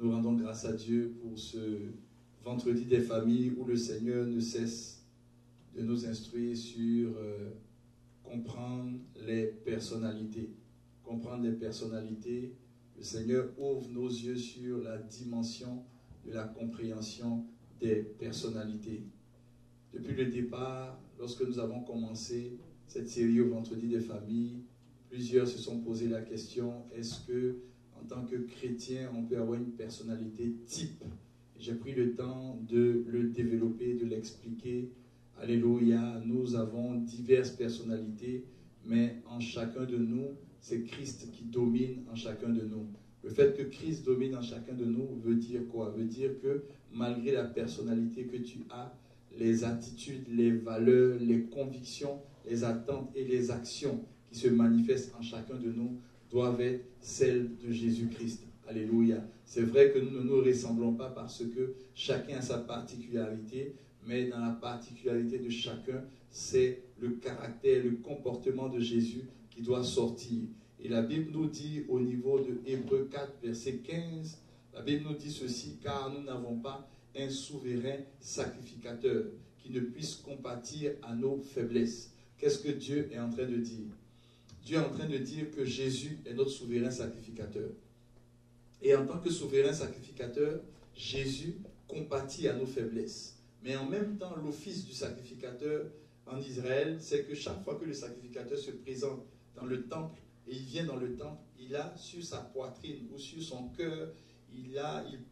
Nous rendons grâce à Dieu pour ce vendredi des familles où le Seigneur ne cesse de nous instruire sur comprendre les personnalités. Comprendre les personnalités. Le Seigneur ouvre nos yeux sur la dimension de la compréhension des personnalités. Depuis le départ, lorsque nous avons commencé cette série au vendredi des familles, plusieurs se sont posé la question, est-ce que en tant que chrétien, on peut avoir une personnalité type? J'ai pris le temps de le développer, de l'expliquer. Alléluia, nous avons diverses personnalités, mais en chacun de nous, c'est Christ qui domine en chacun de nous. Le fait que Christ domine en chacun de nous veut dire quoi? Veut dire que malgré la personnalité que tu as, les attitudes, les valeurs, les convictions, les attentes et les actions qui se manifestent en chacun de nous doivent être celles de Jésus-Christ. Alléluia. C'est vrai que nous ne nous ressemblons pas parce que chacun a sa particularité, mais dans la particularité de chacun, c'est le caractère, le comportement de Jésus qui doit sortir. Et la Bible nous dit au niveau de Hébreux 4, verset 15, la Bible nous dit ceci, car nous n'avons pas un souverain sacrificateur qui ne puisse compatir à nos faiblesses. Qu'est-ce que Dieu est en train de dire? Dieu est en train de dire que Jésus est notre souverain sacrificateur. Et en tant que souverain sacrificateur, Jésus compatit à nos faiblesses. Mais en même temps, l'office du sacrificateur en Israël, c'est que chaque fois que le sacrificateur se présente dans le temple, et il vient dans le temple, il a sur sa poitrine ou sur son cœur, il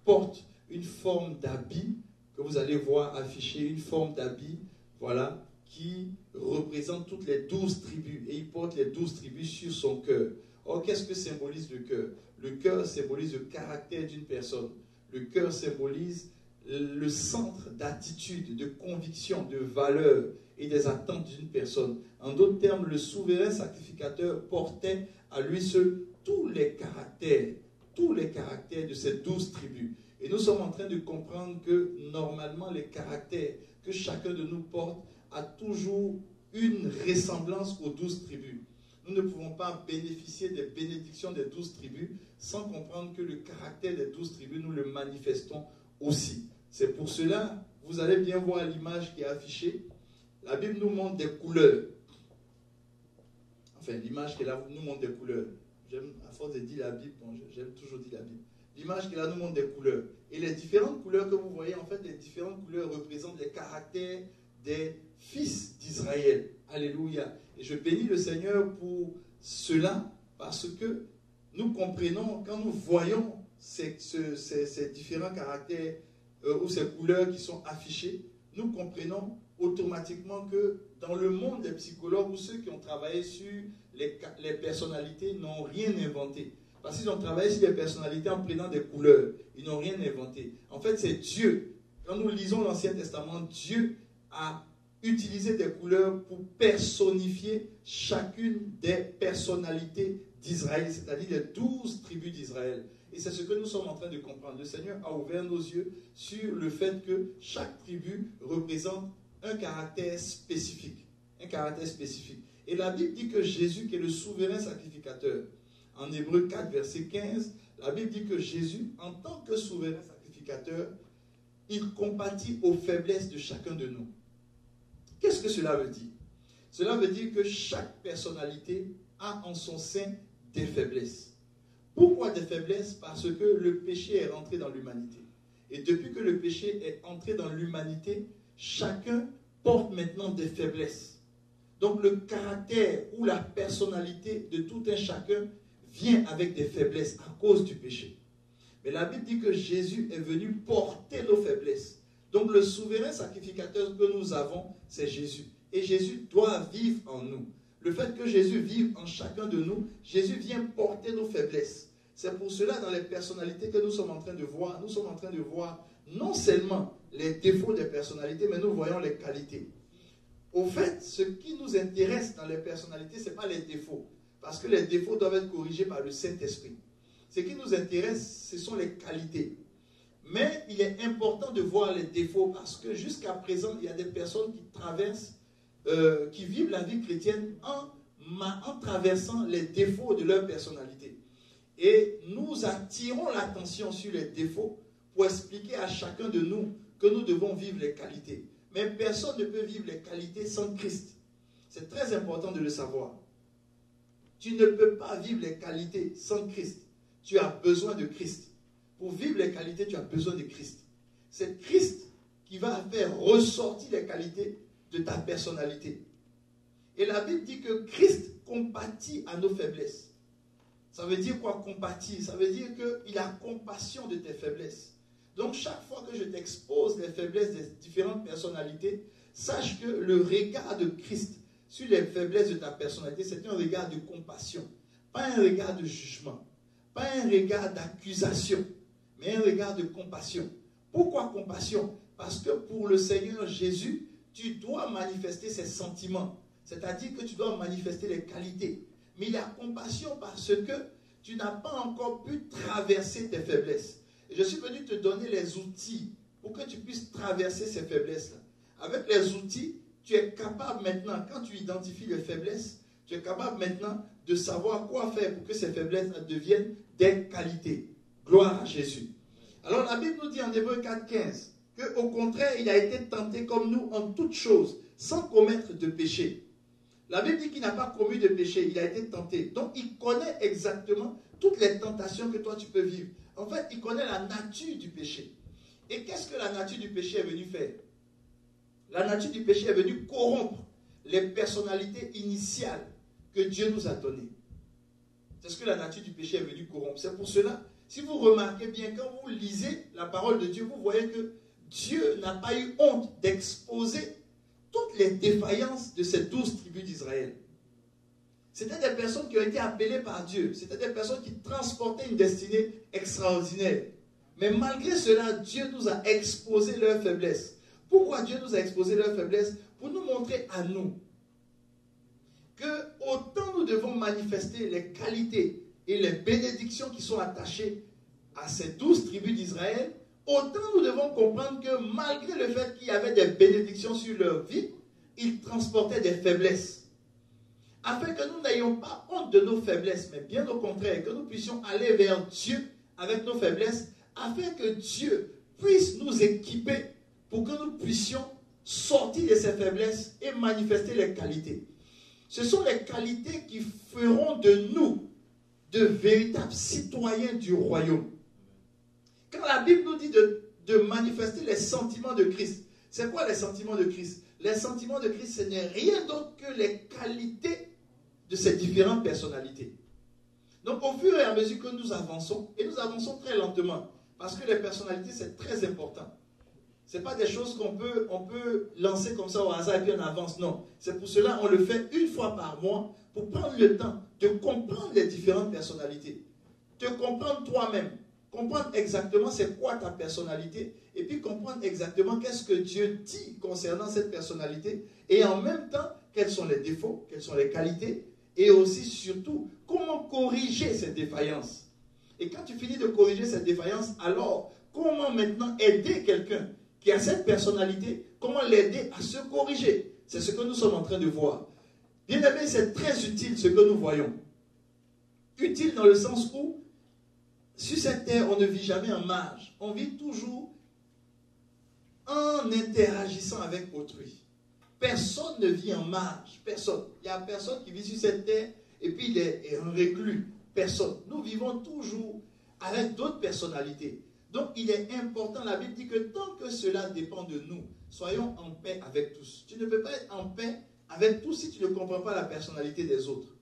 porte une forme d'habit que vous allez voir afficher, une forme d'habit, voilà, qui représente toutes les 12 tribus. Et il porte les 12 tribus sur son cœur. Or, qu'est-ce que symbolise le cœur? Le cœur symbolise le caractère d'une personne. Le cœur symbolise le centre d'attitude, de conviction, de valeur et des attentes d'une personne. En d'autres termes, le souverain sacrificateur portait à lui seul tous les caractères de ces 12 tribus. Et nous sommes en train de comprendre que normalement les caractères que chacun de nous porte a toujours une ressemblance aux 12 tribus. Nous ne pouvons pas bénéficier des bénédictions des 12 tribus sans comprendre que le caractère des 12 tribus, nous le manifestons aussi. C'est pour cela, vous allez bien voir l'image qui est affichée. La Bible nous montre des couleurs. Enfin, l'image qui est là nous montre des couleurs. À force de dire la Bible, bon, j'aime toujours dire la Bible. L'image qui est là nous montre des couleurs. Et les différentes couleurs que vous voyez, en fait, les différentes couleurs représentent les caractères des fils d'Israël. Alléluia. Et je bénis le Seigneur pour cela, parce que nous comprenons, quand nous voyons ces différents caractères ou ces couleurs qui sont affichées, nous comprenons automatiquement que dans le monde des psychologues ou ceux qui ont travaillé sur les personnalités n'ont rien inventé. Parce qu'ils ont travaillé sur les personnalités en prenant des couleurs. Ils n'ont rien inventé. En fait, c'est Dieu. Quand nous lisons l'Ancien Testament, Dieu a utilisé des couleurs pour personnifier chacune des personnalités d'Israël, c'est-à-dire les 12 tribus d'Israël. Et c'est ce que nous sommes en train de comprendre. Le Seigneur a ouvert nos yeux sur le fait que chaque tribu représente un caractère spécifique. Un caractère spécifique. Et la Bible dit que Jésus, qui est le souverain sacrificateur, en Hébreux 4, verset 15, la Bible dit que Jésus, en tant que souverain sacrificateur, il compatit aux faiblesses de chacun de nous. Qu'est-ce que cela veut dire? Cela veut dire que chaque personnalité a en son sein des faiblesses. Pourquoi des faiblesses? Parce que le péché est rentré dans l'humanité. Et depuis que le péché est entré dans l'humanité, chacun porte maintenant des faiblesses. Donc le caractère ou la personnalité de tout un chacun vient avec des faiblesses à cause du péché. Mais la Bible dit que Jésus est venu porter nos faiblesses. Donc le souverain sacrificateur que nous avons, c'est Jésus. Et Jésus doit vivre en nous. Le fait que Jésus vive en chacun de nous, Jésus vient porter nos faiblesses. C'est pour cela, dans les personnalités que nous sommes en train de voir, nous sommes en train de voir non seulement les défauts des personnalités, mais nous voyons les qualités. Au fait, ce qui nous intéresse dans les personnalités, ce n'est pas les défauts. Parce que les défauts doivent être corrigés par le Saint-Esprit. Ce qui nous intéresse, ce sont les qualités. Mais il est important de voir les défauts parce que jusqu'à présent, il y a des personnes qui traversent, qui vivent la vie chrétienne en traversant les défauts de leur personnalité. Et nous attirons l'attention sur les défauts pour expliquer à chacun de nous que nous devons vivre les qualités. Mais personne ne peut vivre les qualités sans Christ. C'est très important de le savoir. Tu ne peux pas vivre les qualités sans Christ. Tu as besoin de Christ. Pour vivre les qualités, tu as besoin de Christ. C'est Christ qui va faire ressortir les qualités de ta personnalité. Et la Bible dit que Christ compatit à nos faiblesses. Ça veut dire quoi, compatir? Ça veut dire qu'il a compassion de tes faiblesses. Donc chaque fois que je t'expose les faiblesses des différentes personnalités, sache que le regard de Christ sur les faiblesses de ta personnalité, c'est un regard de compassion. Pas un regard de jugement. Pas un regard d'accusation, mais un regard de compassion. Pourquoi compassion? Parce que pour le Seigneur Jésus, tu dois manifester ses sentiments. C'est-à-dire que tu dois manifester les qualités. Mais il a compassion parce que tu n'as pas encore pu traverser tes faiblesses. Et je suis venu te donner les outils pour que tu puisses traverser ces faiblesses-là. Avec les outils, tu es capable maintenant, quand tu identifies les faiblesses, tu es capable maintenant de savoir quoi faire pour que ces faiblesses deviennent des qualités. Gloire à Jésus. Alors la Bible nous dit en Hébreux 4,15 qu'au contraire, il a été tenté comme nous en toutes choses, sans commettre de péché. La Bible dit qu'il n'a pas commis de péché, il a été tenté. Donc il connaît exactement toutes les tentations que toi tu peux vivre. En fait, il connaît la nature du péché. Et qu'est-ce que la nature du péché est venue faire? La nature du péché est venue corrompre les personnalités initiales que Dieu nous a données. C'est ce que la nature du péché est venue corrompre. C'est pour cela, si vous remarquez bien, quand vous lisez la parole de Dieu, vous voyez que Dieu n'a pas eu honte d'exposer toutes les défaillances de ces 12 tribus d'Israël. C'était des personnes qui ont été appelées par Dieu. C'était des personnes qui transportaient une destinée extraordinaire. Mais malgré cela, Dieu nous a exposé leurs faiblesses. Pourquoi Dieu nous a exposé leurs faiblesses? Pour nous montrer à nous que autant nous devons manifester les qualités et les bénédictions qui sont attachées à ces 12 tribus d'Israël, autant nous devons comprendre que malgré le fait qu'il y avait des bénédictions sur leur vie, ils transportaient des faiblesses. Afin que nous n'ayons pas honte de nos faiblesses, mais bien au contraire, que nous puissions aller vers Dieu avec nos faiblesses, afin que Dieu puisse nous équiper pour que nous puissions sortir de ces faiblesses et manifester les qualités. Ce sont les qualités qui feront de nous de véritables citoyens du royaume. Quand la Bible nous dit de manifester les sentiments de Christ, c'est quoi les sentiments de Christ? Les sentiments de Christ, ce n'est rien d'autre que les qualités de ces différentes personnalités. Donc au fur et à mesure que nous avançons, et nous avançons très lentement, parce que les personnalités, c'est très important. Ce n'est pas des choses qu'on peut lancer comme ça au hasard et puis on avance. Non. C'est pour cela qu'on le fait une fois par mois pour prendre le temps de comprendre les différentes personnalités. De comprendre toi-même. Comprendre exactement c'est quoi ta personnalité et puis comprendre exactement qu'est-ce que Dieu dit concernant cette personnalité et en même temps, quels sont les défauts, quelles sont les qualités et aussi surtout, comment corriger ces défaillances. Et quand tu finis de corriger cette défaillance, alors comment maintenant aider quelqu'un qui a cette personnalité, comment l'aider à se corriger? C'est ce que nous sommes en train de voir. Bien aimé, c'est très utile ce que nous voyons. Utile dans le sens où, sur cette terre, on ne vit jamais en marge. On vit toujours en interagissant avec autrui. Personne ne vit en marge. Personne. Il n'y a personne qui vit sur cette terre et puis il est un reclus. Personne. Nous vivons toujours avec d'autres personnalités. Donc, il est important, la Bible dit que tant que cela dépend de nous, soyons en paix avec tous. Tu ne peux pas être en paix avec tous si tu ne comprends pas la personnalité des autres.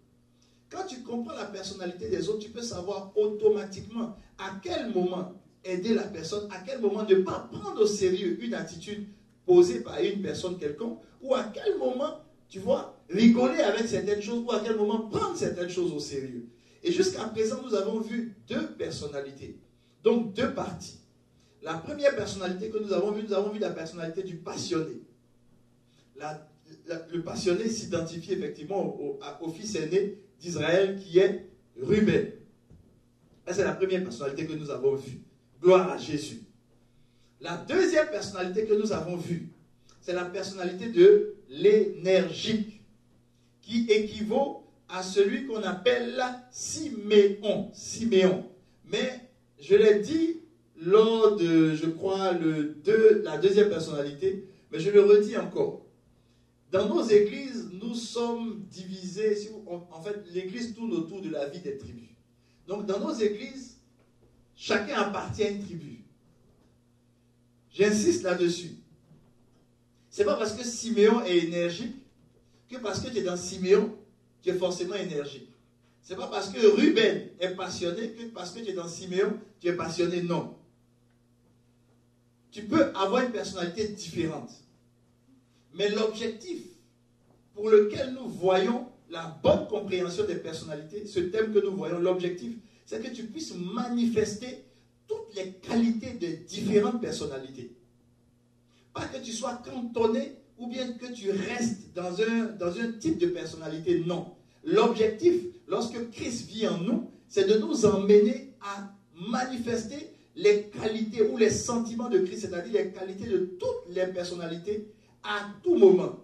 Quand tu comprends la personnalité des autres, tu peux savoir automatiquement à quel moment aider la personne, à quel moment ne pas prendre au sérieux une attitude posée par une personne quelconque, ou à quel moment, tu vois, rigoler avec certaines choses, ou à quel moment prendre certaines choses au sérieux. Et jusqu'à présent, nous avons vu deux personnalités. Donc, deux parties. La première personnalité que nous avons vue la personnalité du passionné. Le passionné s'identifie effectivement au fils aîné d'Israël qui est Ruben. C'est la première personnalité que nous avons vue. Gloire à Jésus. La deuxième personnalité que nous avons vue, c'est la personnalité de l'énergique, qui équivaut à celui qu'on appelle Siméon. Siméon. Mais je l'ai dit lors de, je crois, la deuxième personnalité, mais je le redis encore. Dans nos églises, nous sommes divisés. En fait, l'église tourne autour de la vie des tribus. Donc, dans nos églises, chacun appartient à une tribu. J'insiste là-dessus. Ce n'est pas parce que Siméon est énergique que parce que tu es dans Siméon, tu es forcément énergique. Ce n'est pas parce que Ruben est passionné que parce que tu es dans Siméon, tu es passionné. Non. Tu peux avoir une personnalité différente. Mais l'objectif pour lequel nous voyons la bonne compréhension des personnalités, ce thème que nous voyons, l'objectif, c'est que tu puisses manifester toutes les qualités des différentes personnalités. Pas que tu sois cantonné ou bien que tu restes dans un type de personnalité, non. L'objectif, lorsque Christ vit en nous, c'est de nous emmener à manifester les qualités ou les sentiments de Christ, c'est-à-dire les qualités de toutes les personnalités à tout moment.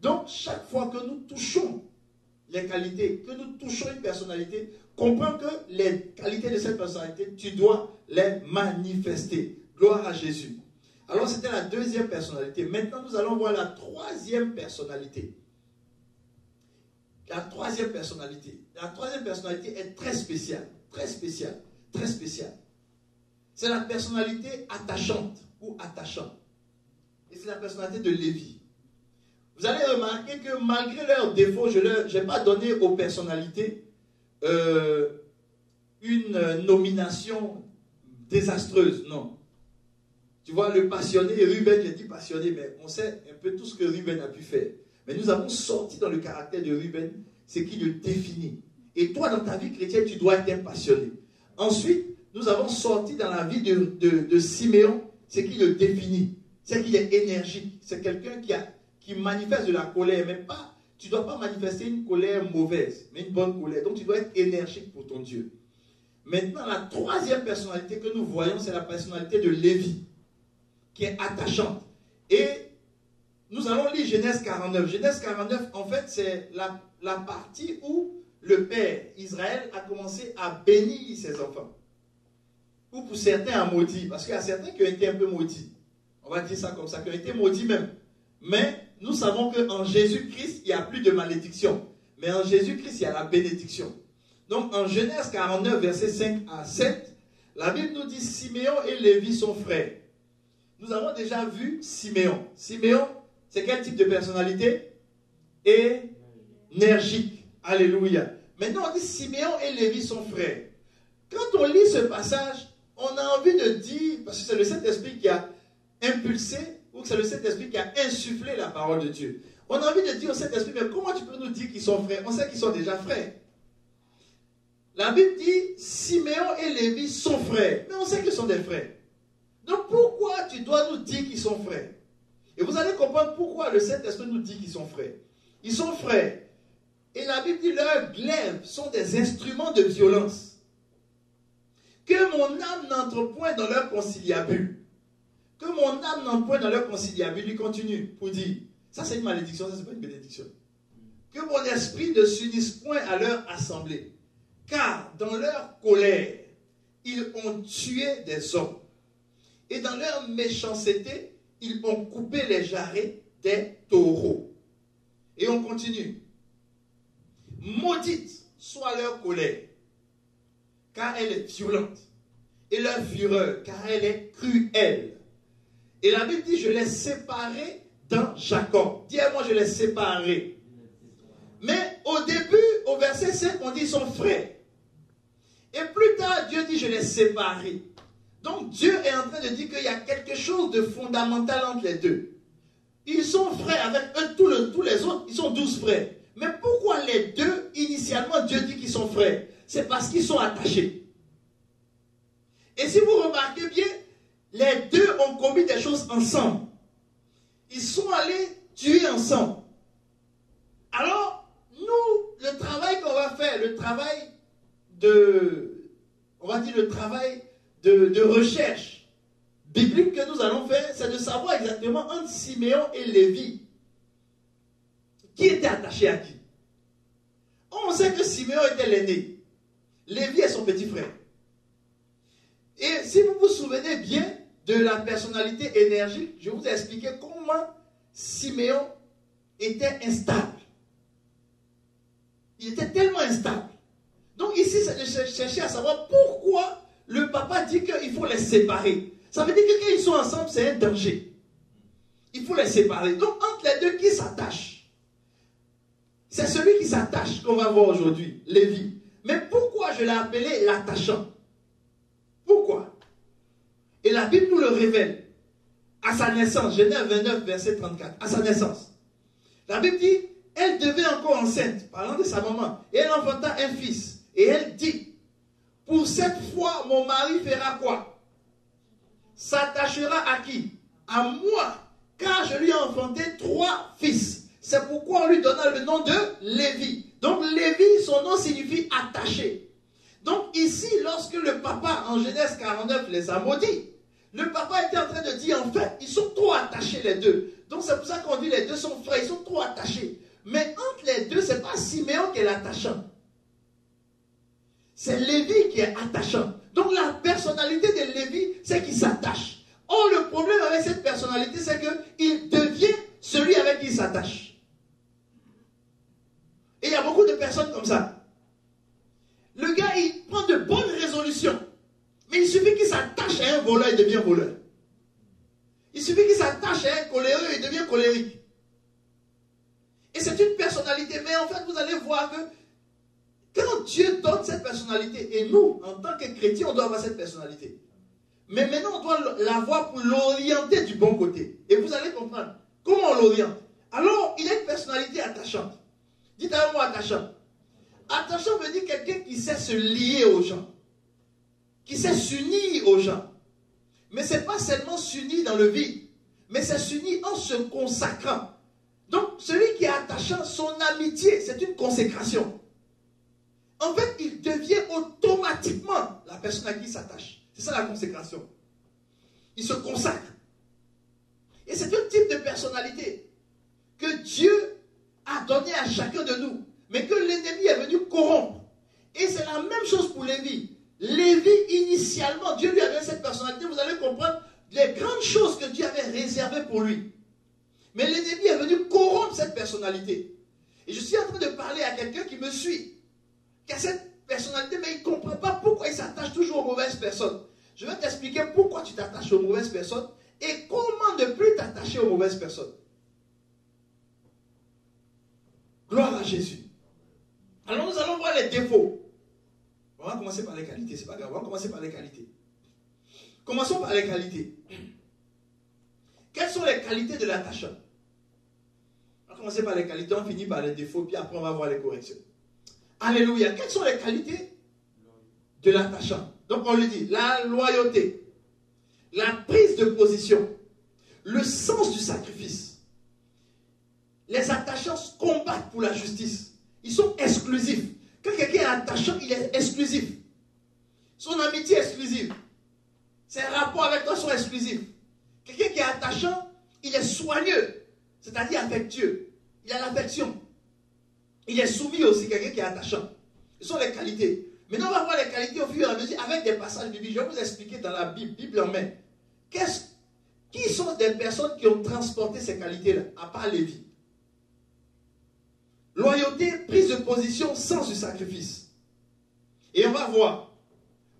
Donc, chaque fois que nous touchons les qualités, que nous touchons une personnalité, comprends que les qualités de cette personnalité, tu dois les manifester. Gloire à Jésus. Alors, c'était la deuxième personnalité. Maintenant, nous allons voir la troisième personnalité. La troisième personnalité. La troisième personnalité est très spéciale. Très spéciale. Très spéciale. C'est la personnalité attachante ou attachant. Et c'est la personnalité de Lévi. Vous allez remarquer que malgré leurs défauts, je n'ai pas donné aux personnalités une nomination désastreuse. Non. Tu vois, le passionné, Ruben, j'ai dit passionné, mais on sait un peu tout ce que Ruben a pu faire. Mais nous avons sorti dans le caractère de Ruben ce qui le définit. Et toi, dans ta vie chrétienne, tu dois être un passionné. Ensuite, nous avons sorti dans la vie de Siméon ce qui le définit. C'est qu'il est énergique. C'est quelqu'un qui manifeste de la colère, mais pas, tu ne dois pas manifester une colère mauvaise, mais une bonne colère. Donc tu dois être énergique pour ton Dieu. Maintenant, la troisième personnalité que nous voyons, c'est la personnalité de Lévi, qui est attachante. Et nous allons lire Genèse 49. Genèse 49, en fait, c'est la partie où le père Israël a commencé à bénir ses enfants. Ou pour certains à maudire, parce qu'il y a certains qui ont été un peu maudits. On va dire ça comme ça, qui ont été maudits même. Mais nous savons qu'en Jésus-Christ, il n'y a plus de malédiction. Mais en Jésus-Christ, il y a la bénédiction. Donc en Genèse 49, versets 5 à 7, la Bible nous dit Siméon et Lévi sont frères. Nous avons déjà vu Siméon. Siméon, c'est quel type de personnalité? Énergique. Alléluia. Maintenant, on dit Siméon et Lévi sont frères. Quand on lit ce passage, on a envie de dire, parce que c'est le Saint-Esprit qui a impulsé, ou que c'est le Saint-Esprit qui a insufflé la parole de Dieu. On a envie de dire au Saint-Esprit, mais comment tu peux nous dire qu'ils sont frères? On sait qu'ils sont déjà frères. La Bible dit, Siméon et Lévi sont frères. Mais on sait qu'ils sont des frères. Donc pourquoi tu dois nous dire qu'ils sont frères? Et vous allez comprendre pourquoi le Saint-Esprit nous dit qu'ils sont frères. Ils sont frères. Et la Bible dit, leurs glaives sont des instruments de violence. Que mon âme n'entre point dans leur conciliabule. Que mon âme n'entre point dans leur conciliabule. Il continue pour dire, ça c'est une malédiction, ça c'est pas une bénédiction. Que mon esprit ne s'unisse point à leur assemblée. Car dans leur colère, ils ont tué des hommes. Et dans leur méchanceté, ils ont coupé les jarrets des taureaux. Et on continue. Maudite soit leur colère, car elle est violente. Et leur fureur, car elle est cruelle. Et la Bible dit, je les séparai dans Jacob. Dis-moi, je les séparai. Mais au début, au verset 7, on dit, ils sont frères. Et plus tard, Dieu dit, je les séparai. Donc Dieu est en train de dire qu'il y a quelque chose de fondamental entre les deux. Ils sont frères avec eux, tous les autres, ils sont 12 frères. Mais pourquoi les deux, initialement, Dieu dit qu'ils sont frères? C'est parce qu'ils sont attachés. Et si vous remarquez bien, les deux ont commis des choses ensemble. Ils sont allés tuer ensemble. Alors, nous, le travail qu'on va faire, le travail on va dire le travail de recherche biblique que nous allons faire, c'est de savoir exactement entre Siméon et Lévi, qui était attaché à qui. On sait que Siméon était l'aîné. Lévi est son petit frère. Et si vous vous souvenez bien de la personnalité énergique, je vous ai expliqué comment Siméon était instable. Il était tellement instable. Donc ici, c'est de chercher à savoir pourquoi le papa dit qu'il faut les séparer. Ça veut dire que quand ils sont ensemble, c'est un danger. Il faut les séparer. Donc entre les deux, qui s'attache? C'est celui qui s'attache qu'on va voir aujourd'hui, Lévi. Mais pourquoi je l'ai appelé l'attachant? Pourquoi? Et la Bible nous le révèle. À sa naissance, Genèse 29, verset 34. À sa naissance. La Bible dit, elle devait encore enceinte, parlant de sa maman. Et elle enfanta un fils. Et elle dit, pour cette fois, mon mari fera quoi? S'attachera à qui? À moi. Car je lui ai enfanté 3 fils. C'est pourquoi on lui donna le nom de Lévi. Donc Lévi, son nom signifie attaché. Donc ici, lorsque le papa, en Genèse 49, les a maudits, le papa était en train de dire, en fait, ils sont trop attachés les deux. Donc c'est pour ça qu'on dit les deux sont frères, ils sont trop attachés. Mais entre les deux, ce n'est pas Siméon qui est l'attachant. C'est Lévi qui est attachant. Donc la personnalité de Lévi, c'est qu'il s'attache. Or, le problème avec cette personnalité, c'est qu'il devient celui avec qui il s'attache. Et il y a beaucoup de personnes comme ça. Le gars, il prend de bonnes résolutions. Mais il suffit qu'il s'attache à un voleur, il devient voleur. Il suffit qu'il s'attache à un coléreux, il devient colérique. Et c'est une personnalité. Mais en fait, vous allez voir que quand Dieu donne cette personnalité, et nous, en tant que chrétiens, on doit avoir cette personnalité. Mais maintenant, on doit l'avoir pour l'orienter du bon côté. Et vous allez comprendre comment on l'oriente. Alors, il a une personnalité attachante. Dites avec moi attachant. Attachant veut dire quelqu'un qui sait se lier aux gens. Qui sait s'unir aux gens. Mais ce n'est pas seulement s'unir dans le vide. Mais c'est s'unir en se consacrant. Donc, celui qui est attachant, son amitié, c'est une consécration. En fait, il devient automatiquement la personne à qui il s'attache. C'est ça la consécration. Il se consacre. Et c'est un type de personnalité que Dieu a donné à chacun de nous, mais que l'ennemi est venu corrompre. Et c'est la même chose pour Lévi. Lévi, initialement, Dieu lui avait cette personnalité. Vous allez comprendre les grandes choses que Dieu avait réservées pour lui. Mais l'ennemi est venu corrompre cette personnalité. Et je suis en train de parler à quelqu'un qui me suit, qui a cette personnalité, mais il ne comprend pas pourquoi il s'attache toujours aux mauvaises personnes. Je vais t'expliquer pourquoi tu t'attaches aux mauvaises personnes et comment ne plus t'attacher aux mauvaises personnes. Gloire à Jésus. Alors nous allons voir les défauts. On va commencer par les qualités, c'est pas grave, on va commencer par les qualités. Commençons par les qualités. Quelles sont les qualités de l'attachant? On va commencer par les qualités, on finit par les défauts, puis après on va voir les corrections. Alléluia. Quelles sont les qualités de l'attachant? Donc on lui dit, la loyauté, la prise de position, le sens du sacrifice. Les attachants combattent pour la justice. Ils sont exclusifs. Quand quelqu'un est attachant, il est exclusif. Son amitié est exclusive. Ses rapports avec toi sont exclusifs. Quelqu'un qui est attachant, il est soigneux, c'est-à-dire affectueux. Il a l'affection. Il est soumis aussi, quelqu'un qui est attachant. Ce sont les qualités. Maintenant, on va voir les qualités au fur et à mesure avec des passages bibliques. Je vais vous expliquer dans la Bible, Bible en main. Qui sont des personnes qui ont transporté ces qualités-là, à part Lévi? Loyauté, prise de position, sens du sacrifice. Et on va voir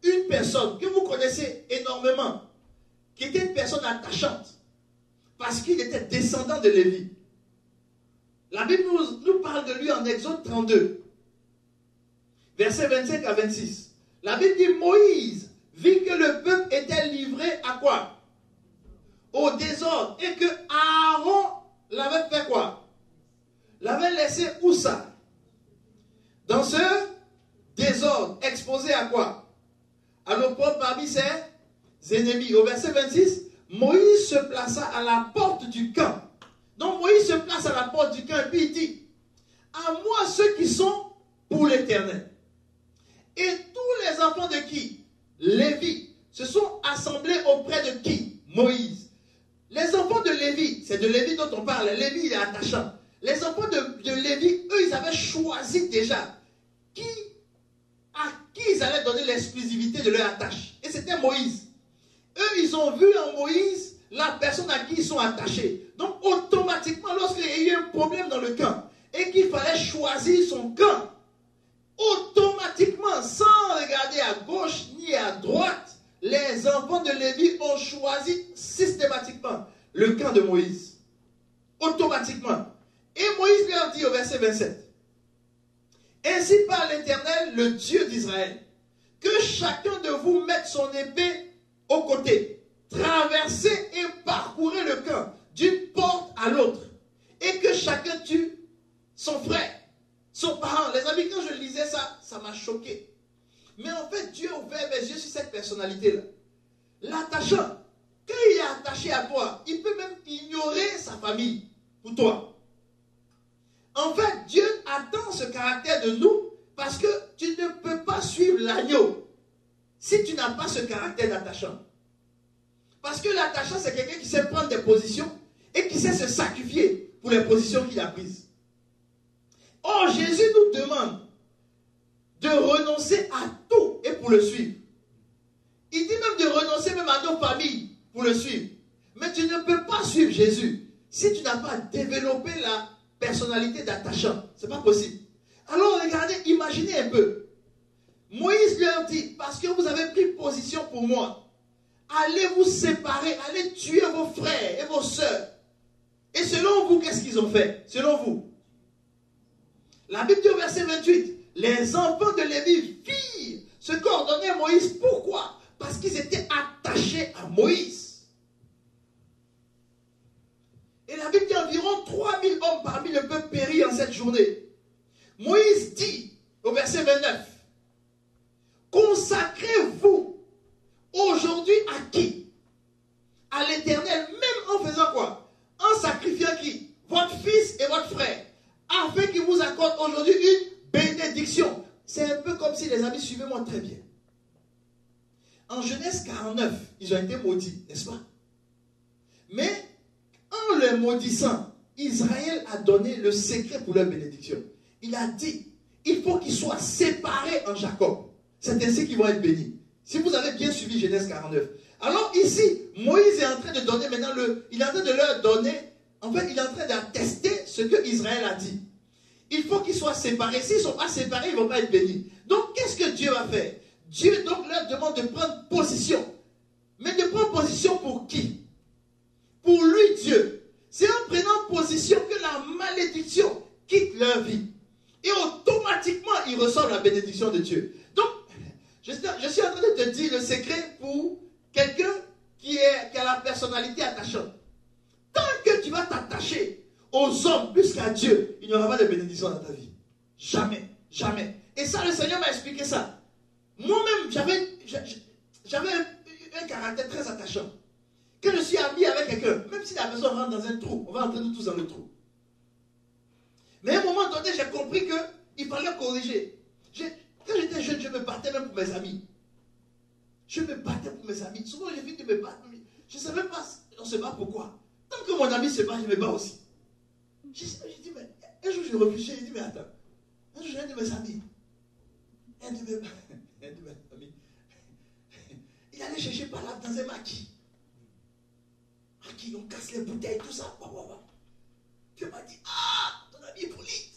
une personne que vous connaissez énormément, qui était une personne attachante, parce qu'il était descendant de Lévi. La Bible nous parle de lui en Exode 32, versets 25 à 26. La Bible dit, Moïse vit que le peuple était livré à quoi? Au désordre. Et que Aaron l'avait fait quoi? L'avait laissé où ça? Dans ce désordre, exposé à quoi? À l'opprobre parmi ses ennemis. Au verset 26, Moïse se plaça à la porte du camp. Donc Moïse se place à la porte du camp et puis il dit, à moi ceux qui sont pour l'Éternel. Et tous les enfants de qui? Lévi se sont assemblés auprès de qui? Moïse. Les enfants de Lévi, c'est de Lévi dont on parle. Lévi, il est attachant. Les enfants de Lévi, eux, ils avaient choisi déjà à qui ils allaient donner l'exclusivité de leur attache. Et c'était Moïse. Eux, ils ont vu en Moïse la personne à qui ils sont attachés. Donc, automatiquement, lorsqu'il y a eu un problème dans le camp et qu'il fallait choisir son camp, automatiquement, sans regarder à gauche ni à droite, les enfants de Lévi ont choisi systématiquement le camp de Moïse. Automatiquement. Et Moïse leur dit au verset 27, « Ainsi parle l'Éternel, le Dieu d'Israël, que chacun de vous mette son épée au côté, traversez et parcourez le camp d'une porte à l'autre, et que chacun tue son frère, son parent. » Les amis, quand je lisais ça, ça m'a choqué. Mais en fait, Dieu a ouvert mes yeux sur cette personnalité-là. L'attachant, quand il est attaché à toi, il peut même ignorer sa famille pour toi. En fait, Dieu attend ce caractère de nous parce que tu ne peux pas suivre l'agneau si tu n'as pas ce caractère d'attachant. Parce que l'attachant, c'est quelqu'un qui sait prendre des positions et qui sait se sacrifier pour les positions qu'il a prises. Or, Jésus nous demande de renoncer à tout et pour le suivre. Il dit même de renoncer même à nos familles pour le suivre. Mais tu ne peux pas suivre Jésus si tu n'as pas développé la personnalité d'attachant. Ce n'est pas possible. Alors regardez, imaginez un peu. Moïse leur dit, parce que vous avez pris position pour moi, allez vous séparer, allez tuer vos frères et vos sœurs. Et selon vous, qu'est-ce qu'ils ont fait? Selon vous. La Bible dit au verset 28, les enfants de Lévi firent ce qu'ordonnait Moïse. Pourquoi? Parce qu'ils étaient attachés à Moïse. Et la Bible dit environ 3000 hommes parmi le peuple périt en cette journée. Moïse dit au verset 29, consacrez-vous aujourd'hui à qui? À l'Éternel, même en faisant quoi? En sacrifiant qui? Votre fils et votre frère, afin qu'il vous accorde aujourd'hui une bénédiction. C'est un peu comme si les amis, suivez-moi très bien. En Genèse 49, ils ont été maudits, n'est-ce pas? Mais en les maudissant, Israël a donné le secret pour leur bénédiction. Il a dit, il faut qu'ils soient séparés en Jacob. C'est ainsi qu'ils vont être bénis. Si vous avez bien suivi Genèse 49. Alors ici, Moïse est en train de donner maintenant il est en train de leur donner, en fait, il est en train d'attester ce que Israël a dit. Il faut qu'ils soient séparés. S'ils ne sont pas séparés, ils ne vont pas être bénis. Donc, qu'est-ce que Dieu va faire? Dieu donc leur demande de prendre position. Mais de prendre position pour qui? Pour lui, Dieu. C'est en prenant position que la malédiction quitte leur vie. Et automatiquement, ils reçoivent la bénédiction de Dieu. Donc, je suis en train de te dire le secret pour quelqu'un qui a la personnalité attachante. Tant que tu vas t'attacher aux hommes plus qu'à Dieu, il n'y aura pas de bénédiction dans ta vie. Jamais, jamais. Et ça, le Seigneur m'a expliqué ça. Moi-même, j'avais un caractère très attachant. Quand je suis ami avec quelqu'un, même si la personne rentre dans un trou, on va entrer nous tous dans le trou. Mais à un moment donné, j'ai compris qu'il fallait corriger. Quand j'étais jeune, je me battais même pour mes amis. Je me battais pour mes amis. Souvent, j'ai fini de me battre. Je ne savais pas, on ne sait pas pourquoi. Tant que mon ami se bat, je me bats aussi. J'ai dit, mais un jour, je réfléchis, j'ai dit, mais attends. Un jour, j'ai un de mes amis. Un de mes amis. Il allait chercher par là dans un maquis. Maquis, on casse les bouteilles, tout ça. Dieu m'a dit, ah, ton ami est poli.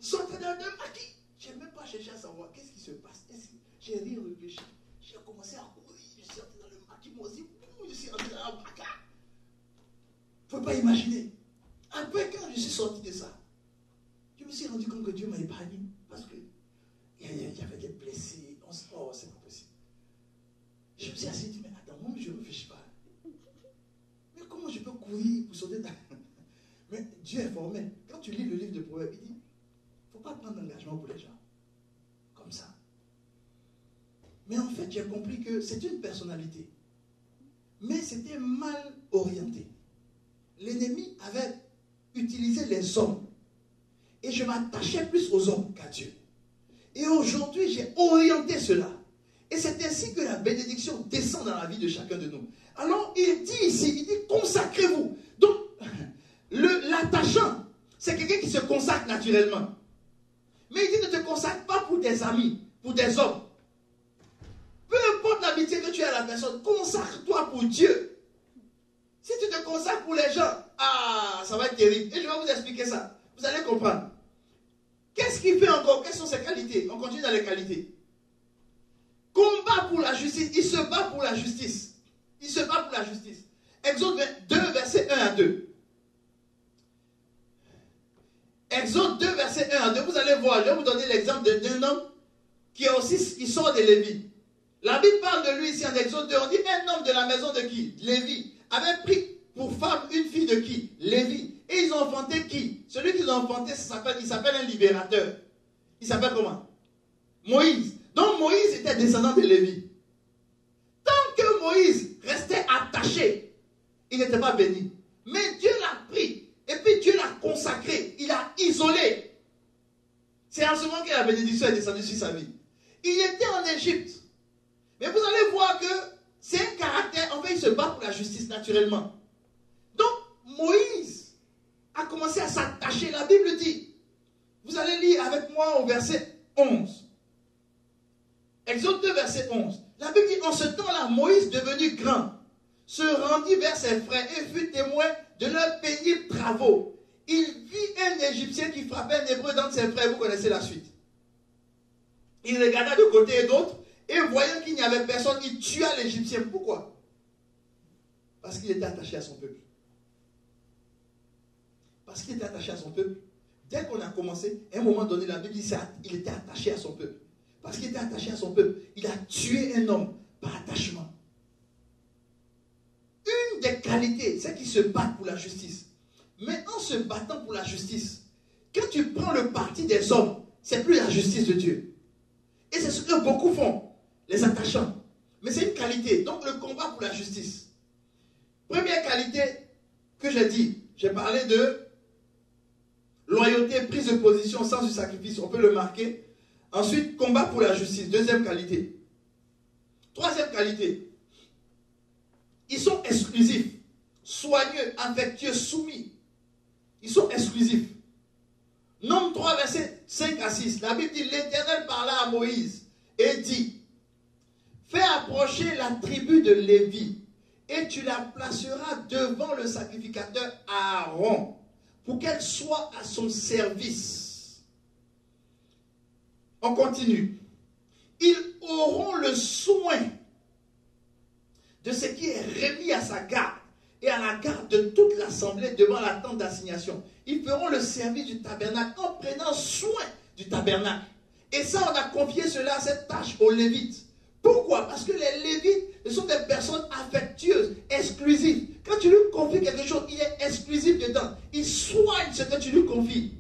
Ils sont en train de maquis. Je n'ai même pas cherché à savoir qu'est-ce qui se passe. J'ai rien réfléchi. J'ai commencé à courir. Je suis entré dans le maquis, moi aussi. Je suis entré dans la bagarre. Il ne faut pas imaginer. Après, quand je suis sorti de ça, je me suis rendu compte que Dieu m'a épargné. Parce que il y avait des blessés. Oh, c'est pas possible. Je me suis assis et dit, mais attends, moi, je ne réfléchis pas. Mais comment je peux courir pour sauter dans... Mais Dieu est formel. Quand tu lis le livre de Proverbes, il dit, il ne faut pas prendre d'engagement pour les gens. Comme ça. Mais en fait, j'ai compris que c'est une personnalité. Mais c'était mal orienté. L'ennemi avait utilisé les hommes. Et je m'attachais plus aux hommes qu'à Dieu. Et aujourd'hui, j'ai orienté cela. Et c'est ainsi que la bénédiction descend dans la vie de chacun de nous. Alors, il dit ici, il dit, consacrez-vous. Donc, l'attachant, c'est quelqu'un qui se consacre naturellement. Mais il dit ne te consacre pas pour des amis, pour des hommes. Peu importe l'amitié que tu as à la personne, consacre-toi pour Dieu. Si tu te consacres pour les gens, ça va être terrible. Et je vais vous expliquer ça. Vous allez comprendre. Qu'est-ce qu'il fait encore? Quelles sont ses qualités? On continue dans les qualités. Combat pour la justice. Il se bat pour la justice. Il se bat pour la justice. Exode 2, verset 1 à 2. Exode 2, verset 1 à 2. Vous allez voir, je vais vous donner l'exemple d'un homme qui sort de Lévi. La Bible parle de lui ici en Exode 2. On dit un homme de la maison de qui? Lévi. Avait pris pour femme une fille de qui? Lévi. Et ils ont enfanté qui? Celui qu'ils ont enfanté, il s'appelle un libérateur. Il s'appelle comment? Moïse. Donc Moïse était descendant de Lévi. Tant que Moïse restait attaché, il n'était pas béni. Mais Dieu l'a pris. Et puis Dieu l'a consacré. Il l'a isolé. C'est en ce moment que la bénédiction est descendue sur sa vie. Il était en Égypte. Mais vous allez voir que c'est un caractère. En fait, il se bat pour la justice naturellement. Donc, Moïse a commencé à s'attacher. La Bible dit, vous allez lire avec moi au verset 11. Exode 2, verset 11. La Bible dit, en ce temps-là, Moïse, devenu grand, se rendit vers ses frères et fut témoin de leurs pénibles travaux. Il vit un Égyptien qui frappait un Hébreu dans ses frères. Vous connaissez la suite. Il regarda de côté et d'autre, et voyant qu'il n'y avait personne, il tua l'Égyptien. Pourquoi? Parce qu'il était attaché à son peuple. Parce qu'il était attaché à son peuple. Dès qu'on a commencé, à un moment donné, la Bible dit qu'il était attaché à son peuple. Parce qu'il était attaché à son peuple, il a tué un homme par attachement. Une des qualités, c'est qu'il se bat pour la justice. Mais en se battant pour la justice, quand tu prends le parti des hommes, c'est plus la justice de Dieu. Et c'est ce que beaucoup font, les attachants. Mais c'est une qualité. Donc le combat pour la justice. Première qualité que j'ai dit, j'ai parlé de loyauté, prise de position, sens du sacrifice. On peut le marquer. Ensuite, combat pour la justice. Deuxième qualité. Troisième qualité. Ils sont exclusifs, soigneux, affectueux, soumis. Ils sont exclusifs. Nombre 3, versets 5 à 6. La Bible dit, l'Éternel parla à Moïse et dit, fais approcher la tribu de Lévi et tu la placeras devant le sacrificateur Aaron pour qu'elle soit à son service. On continue. Ils auront le soin de ce qui est remis à sa garde et à la garde de toute l'assemblée devant la tente d'assignation. Ils feront le service du tabernacle en prenant soin du tabernacle. Et ça, on a confié cette tâche aux Lévites. Pourquoi? Parce que les Lévites, ce sont des personnes affectueuses, exclusives. Quand tu lui confies quelque chose, il est exclusif dedans. Il soigne ce que tu lui confies.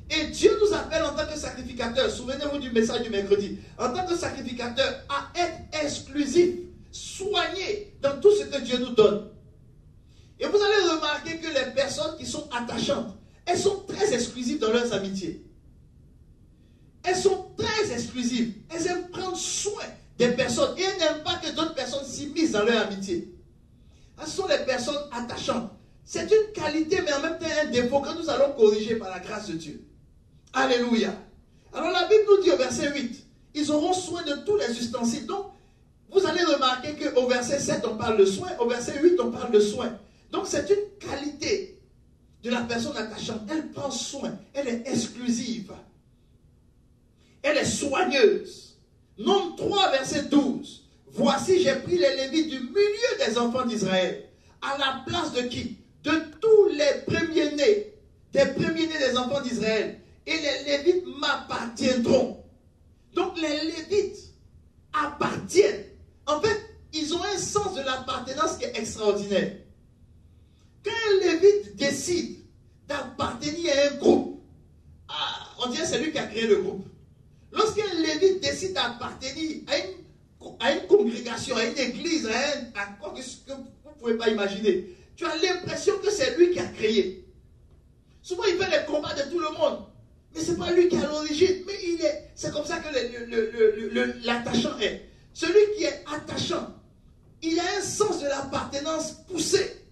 Et Dieu nous appelle en tant que sacrificateur, souvenez-vous du message du mercredi, en tant que sacrificateur, à être exclusif, soigné dans tout ce que Dieu nous donne. Et vous allez remarquer que les personnes qui sont attachantes, elles sont très exclusives dans leurs amitiés. Elles sont très exclusives. Elles aiment prendre soin des personnes et elles n'aiment pas que d'autres personnes s'immiscent dans leur amitié. Ce sont les personnes attachantes. C'est une qualité, mais en même temps un défaut que nous allons corriger par la grâce de Dieu. Alléluia. Alors la Bible nous dit au verset 8, ils auront soin de tous les ustensiles. Donc, vous allez remarquer qu'au verset 7, on parle de soin. Au verset 8, on parle de soin. Donc, c'est une qualité de la personne attachante. Elle prend soin. Elle est exclusive. Elle est soigneuse. Nombre 3, verset 12. Voici, j'ai pris les Lévites du milieu des enfants d'Israël. À la place de qui? De tous les premiers-nés. Des premiers-nés des enfants d'Israël. Et les Lévites m'appartiendront. Donc, les Lévites appartiennent. En fait, ils ont un sens de l'appartenance qui est extraordinaire. Quand un Lévite décide d'appartenir à un groupe, on dirait que c'est lui qui a créé le groupe. Lorsqu'un Lévite décide d'appartenir à une congrégation, à une église, à quoi que vous ne pouvez pas imaginer, tu as l'impression que c'est lui qui a créé. Souvent, il fait les combats de tout le monde. Mais ce n'est pas lui qui est à l'origine. Mais c'est comme ça que l'attachant est. Celui qui est attachant, il a un sens de l'appartenance poussé.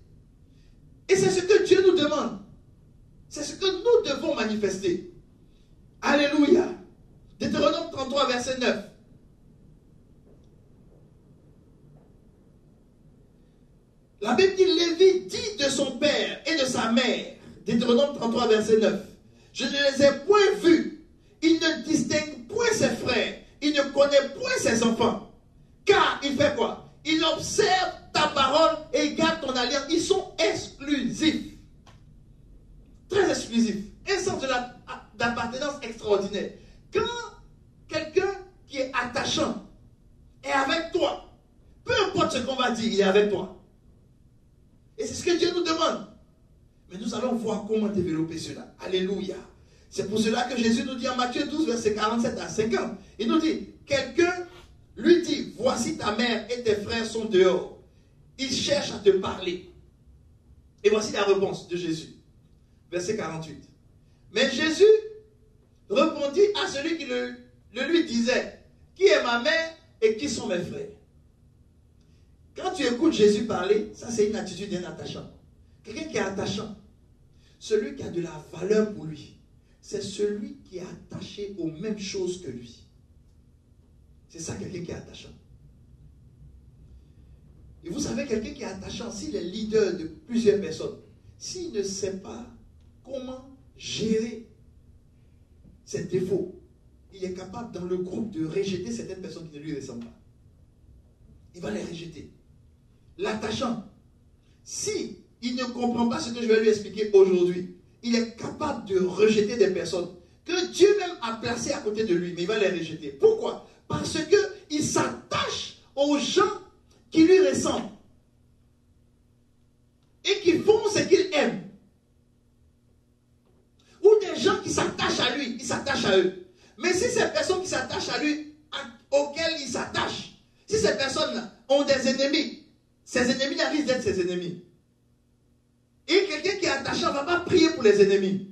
Et c'est ce que Dieu nous demande. C'est ce que nous devons manifester. Alléluia. Deutéronome 33, verset 9. La Bible dit, Lévi dit de son père et de sa mère, Deutéronome 33, verset 9, je ne les ai point vus, il ne distingue point ses frères, il ne connaît point ses enfants, car il fait quoi? Il observe ta parole et il garde ton alliance. Ils sont exclusifs, très exclusifs, un sens d'appartenance extraordinaire. Quand quelqu'un qui est attachant est avec toi, peu importe ce qu'on va dire, il est avec toi. Et c'est ce que Dieu nous demande. Mais nous allons voir comment développer cela. Alléluia. C'est pour cela que Jésus nous dit en Matthieu 12, verset 47 à 50. Il nous dit, quelqu'un lui dit, voici ta mère et tes frères sont dehors. Ils cherchent à te parler. Et voici la réponse de Jésus. Verset 48. Mais Jésus répondit à celui qui le lui disait, qui est ma mère et qui sont mes frères? Quand tu écoutes Jésus parler, ça c'est une attitude d'un attachant. Quelqu'un qui est attachant, celui qui a de la valeur pour lui, c'est celui qui est attaché aux mêmes choses que lui. C'est ça quelqu'un qui est attachant. Et vous savez, quelqu'un qui est attachant, s'il est leader de plusieurs personnes, s'il ne sait pas comment gérer ses défauts, il est capable dans le groupe de rejeter certaines personnes qui ne lui ressemblent pas. Il va les rejeter. L'attachant, si il ne comprend pas ce que je vais lui expliquer aujourd'hui, il est capable de rejeter des personnes que Dieu même a placées à côté de lui, mais il va les rejeter. Pourquoi? Parce qu'il s'attache aux gens qui lui ressemblent et qui font ce qu'il aime. Ou des gens qui s'attachent à lui, il s'attache à eux. Mais si ces personnes qui s'attachent à lui, auxquelles il s'attache, si ces personnes ont des ennemis, ces ennemis-là risquent d'être ses ennemis. Et quelqu'un qui est attachant ne va pas prier pour les ennemis.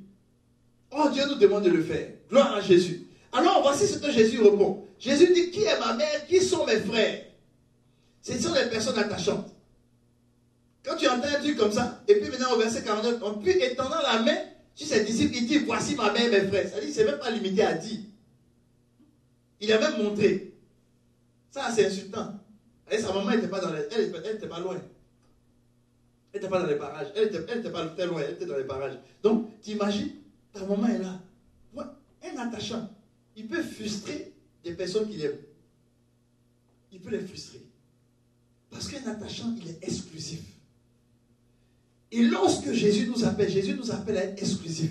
Oh, Dieu nous demande de le faire. Gloire à Jésus. Alors, voici ce que Jésus répond. Jésus dit, qui est ma mère? Qui sont mes frères? Ce sont des personnes attachantes. Quand tu entends un truc comme ça, et puis maintenant au verset 49, en plus étendant la main sur ses disciples, il dit, voici ma mère et mes frères. C'est-à-dire, c'est même pas limité à 10. Il a même montré. Ça, c'est insultant. Et sa maman n'était pas dans les... Elle n'était pas loin. Elle n'était pas dans les parages. Elle n'était pas très loin. Elle était dans les parages. Donc, tu imagines, ta maman est là. Ouais, un attachant. Il peut frustrer des personnes qu'il aime. Il peut les frustrer. Parce qu'un attachant, il est exclusif. Et lorsque Jésus nous appelle à être exclusif.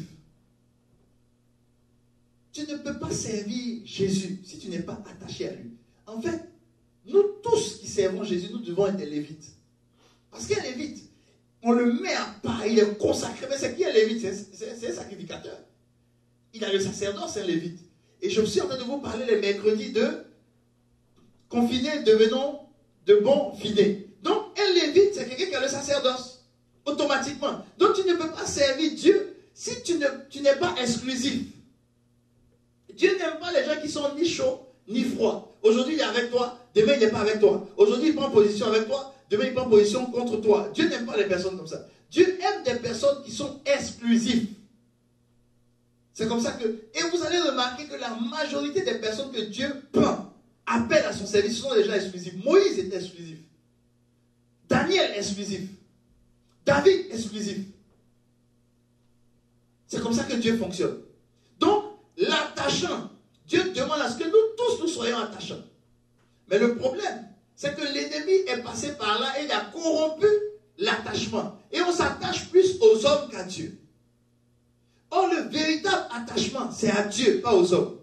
Tu ne peux pas servir Jésus si tu n'es pas attaché à lui. En fait, nous tous qui servons Jésus, nous devons être des lévites. Parce qu'un lévite, on le met à part, il est consacré. Mais c'est qui un lévite? C'est un sacrificateur. Il a le sacerdoce, c'est un lévite. Et je suis en train de vous parler les mercredis de confinés devenons de bons finés. Donc, un lévite, c'est quelqu'un qui a le sacerdoce, automatiquement. Donc, tu ne peux pas servir Dieu si tu n'es pas exclusif. Dieu n'aime pas les gens qui sont ni chauds, ni froids. Aujourd'hui, il est avec toi, demain, il n'est pas avec toi. Aujourd'hui, il prend position avec toi, demain, il prend position contre toi. Dieu n'aime pas les personnes comme ça. Dieu aime des personnes qui sont exclusives. C'est comme ça que... Et vous allez remarquer que la majorité des personnes que Dieu prend, appelle à son service, ce sont des gens exclusifs. Moïse était exclusif. Daniel exclusif. David exclusif. C'est comme ça que Dieu fonctionne. Donc, l'attachant, Dieu demande à ce que nous tous nous soyons attachants. Mais le problème, c'est que l'ennemi est passé par là et il a corrompu l'attachement. Et on s'attache plus aux hommes qu'à Dieu. Or, le véritable attachement, c'est à Dieu, pas aux hommes.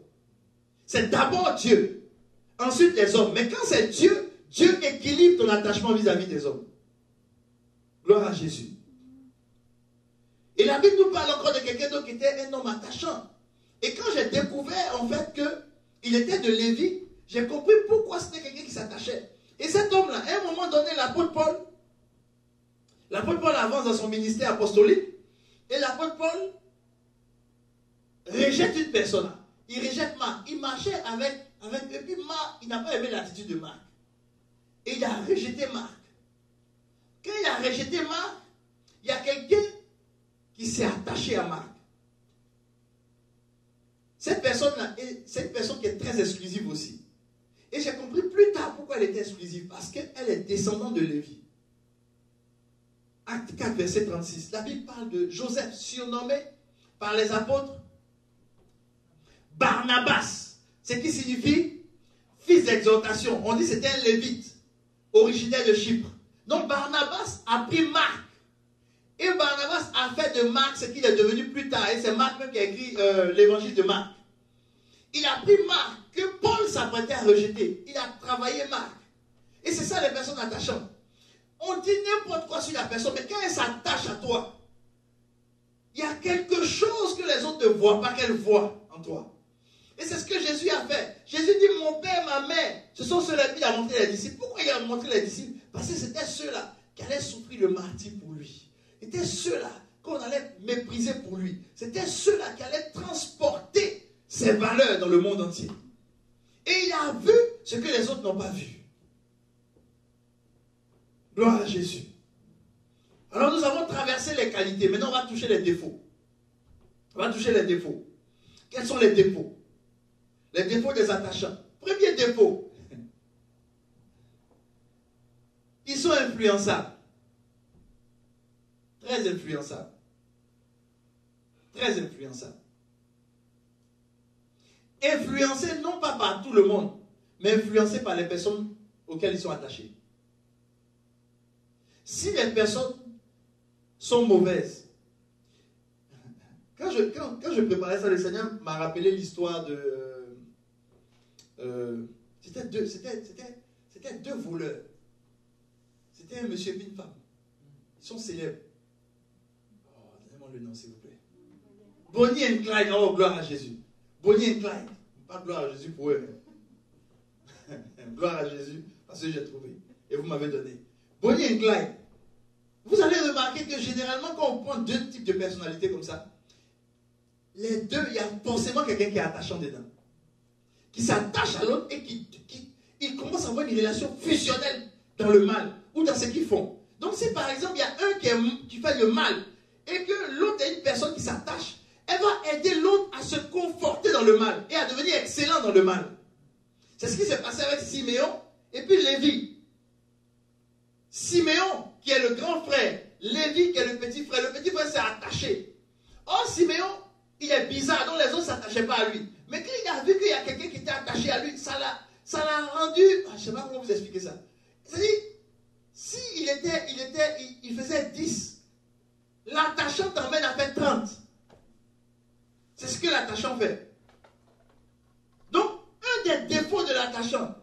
C'est d'abord Dieu, ensuite les hommes. Mais quand c'est Dieu, Dieu équilibre ton attachement vis-à-vis des hommes. Gloire à Jésus. Et la Bible nous parle encore de quelqu'un d'autre qui était un homme attachant. Et quand j'ai découvert en fait qu'il était de Lévi, j'ai compris pourquoi c'était quelqu'un qui s'attachait. Et cet homme-là, à un moment donné, l'apôtre Paul avance dans son ministère apostolique, et l'apôtre Paul rejette une personne. Il rejette Marc. Il marchait avec et puis Marc, il n'a pas aimé l'attitude de Marc. Et il a rejeté Marc. Quand il a rejeté Marc, il y a quelqu'un qui s'est attaché à Marc. Cette personne-là, c'est une personne qui est très exclusive aussi. Et j'ai compris plus tard pourquoi elle était exclusive. Parce qu'elle est descendante de Lévi. Acte 4, verset 36. La Bible parle de Joseph, surnommé par les apôtres Barnabas. Ce qui signifie fils d'exhortation. On dit que c'était un lévite, originaire de Chypre. Donc Barnabas a pris Marc. Et Barnabas a fait de Marc ce qu'il est devenu plus tard. Et c'est Marc même qui a écrit l'évangile de Marc. Il a pris Marc, que Paul s'apprêtait à rejeter. Il a travaillé Marc. Et c'est ça les personnes attachantes. On dit n'importe quoi sur la personne, mais quand elle s'attache à toi, il y a quelque chose que les autres ne voient pas qu'elle voit en toi. Et c'est ce que Jésus a fait. Jésus dit, mon père, ma mère, ce sont ceux-là qu'il a montré les disciples. Pourquoi il a montré les disciples? Parce que c'était ceux-là qui allaient souffrir le martyre pour lui. C'était ceux-là qu'on allait mépriser pour lui. C'était ceux-là qui allaient transporter ses valeurs dans le monde entier. Et il a vu ce que les autres n'ont pas vu. Gloire à Jésus. Alors nous avons traversé les qualités. Maintenant on va toucher les défauts. On va toucher les défauts. Quels sont les défauts? Les défauts des attachants. Premier défaut. Ils sont influençables. Très influençables. Très influençables. Influencés non pas par tout le monde, mais influencés par les personnes auxquelles ils sont attachés. Si les personnes sont mauvaises, quand je préparais ça, le Seigneur m'a rappelé l'histoire de... c'était deux voleurs. C'était un monsieur et une femme. Ils sont célèbres. Oh, donnez-moi le nom, s'il vous plaît. Bonnie and Clyde. Oh, gloire à Jésus. Bonnie and Clyde. Pas gloire à Jésus pour eux. Gloire à Jésus, parce que j'ai trouvé. Et vous m'avez donné. Bonnie and Clyde. Vous allez remarquer que généralement, quand on prend deux types de personnalités comme ça, les deux, il y a forcément quelqu'un qui est attachant dedans. Qui s'attache à l'autre et qui commence à avoir une relation fusionnelle dans le mal ou dans ce qu'ils font. Donc si par exemple, il y a un qui fait le mal et que l'autre est une personne qui s'attache, elle va aider l'autre à se conforter dans le mal et à devenir excellent dans le mal. C'est ce qui s'est passé avec Siméon et puis Lévi. Siméon, qui est le grand frère, Lévi, qui est le petit frère s'est attaché. Or, Siméon, il est bizarre, donc les autres ne s'attachaient pas à lui. Mais quand il a vu qu'il y a quelqu'un qui était attaché à lui, ça l'a rendu... je ne sais pas comment vous expliquer ça. C'est-à-dire, s'il il faisait 10, l'attachant t'emmène à faire 30. C'est ce que l'attachant fait. Donc, un des défauts de l'attachant,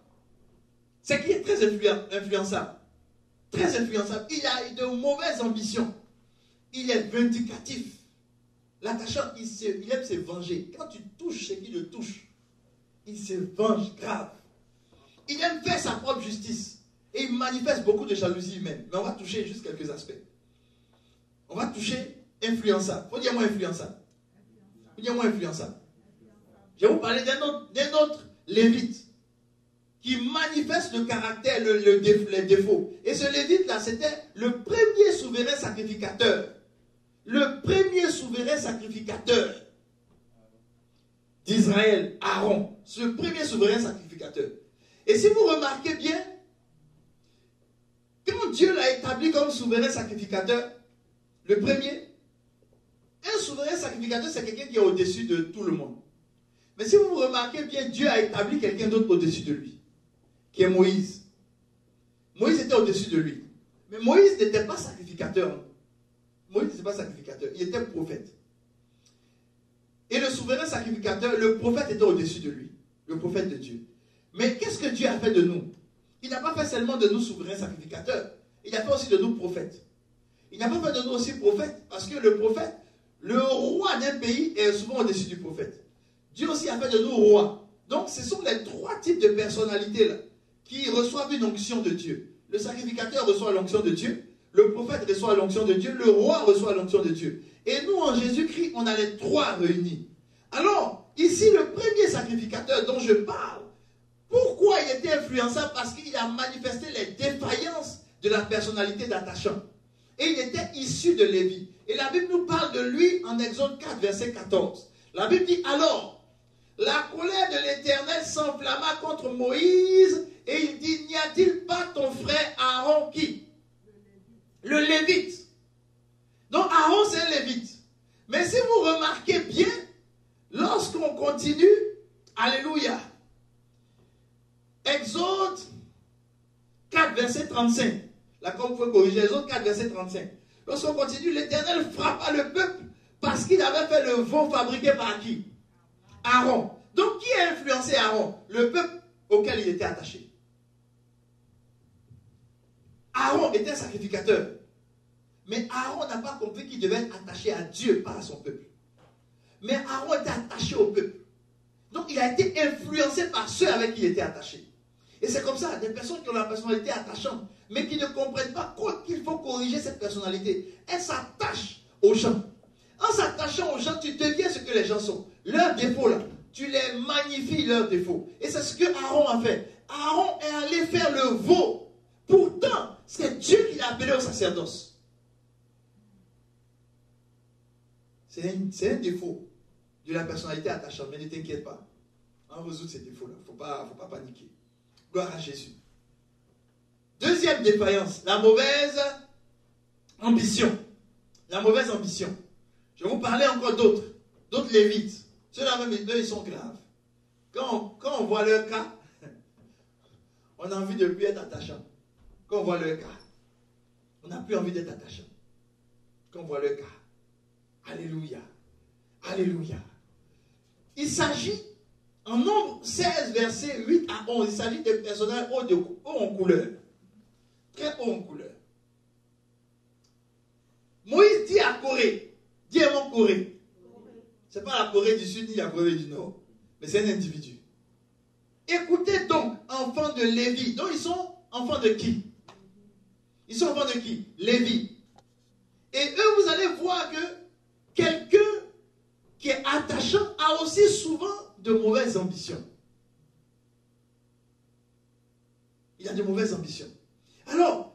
c'est qu'il est très influençable. Très influençable. Il a de mauvaises ambitions. Il est vindicatif. L'attachant, il aime se venger. Quand tu touches ce qui le touche, il se venge grave. Il aime faire sa propre justice. Et il manifeste beaucoup de jalousie humaine. Mais on va toucher juste quelques aspects. On va toucher influençable. Faut dire moi influençable. Faut dire moi influençable. Je vais vous parler d'un autre lévite qui manifeste le caractère, les défauts. Et ce lévite-là, c'était le premier souverain sacrificateur. Le premier souverain sacrificateur d'Israël, Aaron. Ce premier souverain sacrificateur. Et si vous remarquez bien, quand Dieu l'a établi comme souverain sacrificateur, le premier, un souverain sacrificateur, c'est quelqu'un qui est au-dessus de tout le monde. Mais si vous remarquez bien, Dieu a établi quelqu'un d'autre au-dessus de lui, qui est Moïse. Moïse était au-dessus de lui. Mais Moïse n'était pas sacrificateur. Moïse n'était pas sacrificateur, il était prophète. Et le souverain sacrificateur, le prophète était au-dessus de lui, le prophète de Dieu. Mais qu'est-ce que Dieu a fait de nous? Il n'a pas fait seulement de nous souverains sacrificateurs, il a fait aussi de nous prophètes. Il n'a pas fait de nous aussi prophètes, parce que le prophète, le roi d'un pays est souvent au-dessus du prophète. Dieu aussi a fait de nous rois. Donc ce sont les trois types de personnalités là, qui reçoivent une onction de Dieu. Le sacrificateur reçoit l'onction de Dieu, le prophète reçoit l'onction de Dieu, le roi reçoit l'onction de Dieu. Et nous, en Jésus-Christ, on a les trois réunis. Alors, ici, le premier sacrificateur dont je parle, pourquoi il était influençable? Parce qu'il a manifesté les défaillances de la personnalité d'attachant. Et il était issu de Lévi. Et la Bible nous parle de lui en Exode 4, verset 14. La Bible dit alors, la colère de l'Éternel s'enflamma contre Moïse et il dit, n'y a-t-il pas ton frère Aaron qui? Le Lévite. Donc Aaron c'est un Lévite. Mais si vous remarquez bien, lorsqu'on continue, alléluia, Exode 4 verset 35, là comme vous pouvez corriger, Exode 4 verset 35, lorsqu'on continue, l'Éternel frappa le peuple parce qu'il avait fait le veau fabriqué par qui? Aaron. Donc qui a influencé Aaron? Le peuple auquel il était attaché. Aaron était un sacrificateur. Mais Aaron n'a pas compris qu'il devait être attaché à Dieu, pas à son peuple. Mais Aaron était attaché au peuple. Donc il a été influencé par ceux avec qui il était attaché. Et c'est comme ça, des personnes qui ont la personnalité attachante, mais qui ne comprennent pas qu'il faut corriger cette personnalité. Elles s'attachent aux gens. En s'attachant aux gens, tu deviens ce que les gens sont. Leurs défauts là, tu les magnifies leurs défauts. Et c'est ce que Aaron a fait. Aaron est allé faire le veau. Pourtant, c'est Dieu qui l'a appelé au sacerdoce. C'est un défaut de la personnalité attachante, mais ne t'inquiète pas. On résout ces défauts-là. Il ne faut pas paniquer. Gloire à Jésus. Deuxième défaillance, la mauvaise ambition. La mauvaise ambition. Je vais vous parler encore d'autres lévites. Ceux-là même, ils sont graves. Quand on voit leur cas, on a envie de plus être attachant. Quand on voit leur cas, on n'a plus envie d'être attachant. Quand on voit leur cas. Alléluia. Alléluia. Il s'agit, en Nombre 16, versets 8 à 11, il s'agit de personnages haut en couleur. Très haut en couleur. Moïse dit à Corée, dis à mon Corée. Ce n'est pas la Corée du Sud ni la Corée du Nord, mais c'est un individu. Écoutez donc, enfants de Lévi. Donc ils sont enfants de qui? Ils sont enfants de qui? Lévi. Et eux, vous allez voir que quelqu'un qui est attachant a aussi souvent de mauvaises ambitions. Il a de mauvaises ambitions. Alors,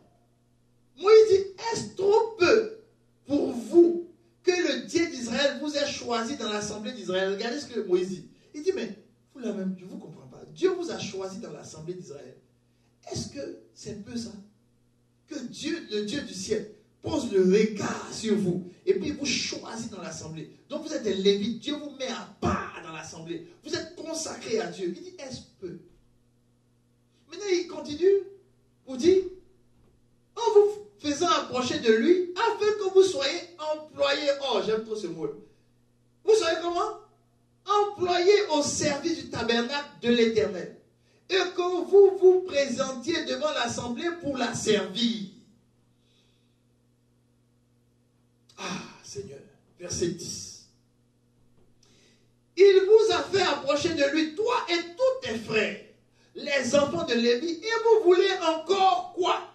Moïse dit, est-ce trop peu pour vous que le Dieu d'Israël vous ait choisi dans l'assemblée d'Israël? Regardez ce que Moïse dit. Il dit, mais vous la même, je ne vous comprends pas. Dieu vous a choisi dans l'assemblée d'Israël. Est-ce que c'est peu ça? Que Dieu, le Dieu du ciel, pose le regard sur vous et puis vous choisit dans l'assemblée. Donc vous êtes des Lévites, Dieu vous met à part dans l'assemblée. Vous êtes consacrés à Dieu. Il dit, est-ce peu? Maintenant il continue pour dire, en vous faisant approcher de lui, afin que vous soyez employés. Oh, j'aime trop ce mot. Vous soyez comment? Employés au service du tabernacle de l'Éternel. Et que vous vous présentiez devant l'assemblée pour la servir. Ah, Seigneur. Verset 10. Il vous a fait approcher de lui, toi et tous tes frères, les enfants de Lévi, et vous voulez encore quoi?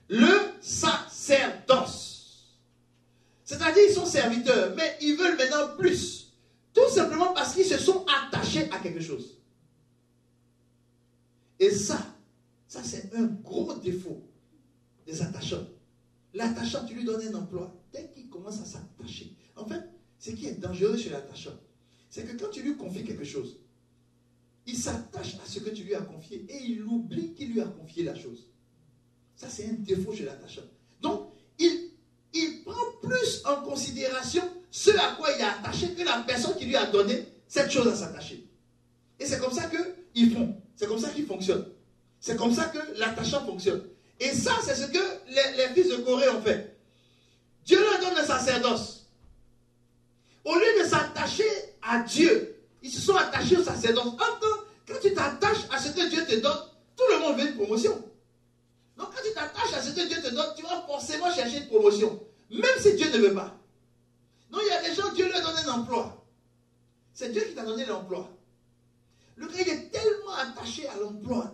Le sacerdoce. C'est-à-dire, ils sont serviteurs, mais ils veulent maintenant plus. Tout simplement parce qu'ils se sont attachés à quelque chose. Et ça c'est un gros défaut des attachants. L'attachant, tu lui donnes un emploi. Dès qu'il commence à s'attacher. En fait, ce qui est dangereux chez l'attachant, c'est que quand tu lui confies quelque chose, il s'attache à ce que tu lui as confié et il oublie qu'il lui a confié la chose. Ça, c'est un défaut chez l'attachant. Donc, il prend plus en considération ce à quoi il est attaché que la personne qui lui a donné cette chose à s'attacher. Et c'est comme ça qu'ils font. C'est comme ça qu'ils fonctionnent. C'est comme ça que l'attachant fonctionne. Et ça, c'est ce que les fils de Corée ont fait. Dieu leur donne le sacerdoce. Au lieu de s'attacher à Dieu, ils se sont attachés au sacerdoce. Quand tu t'attaches à ce que Dieu te donne, tout le monde veut une promotion. Donc quand tu t'attaches à ce que Dieu te donne, tu vas forcément chercher une promotion. Même si Dieu ne veut pas. Donc il y a des gens, Dieu leur donne un emploi. C'est Dieu qui t'a donné l'emploi. Le gars, il est tellement attaché à l'emploi,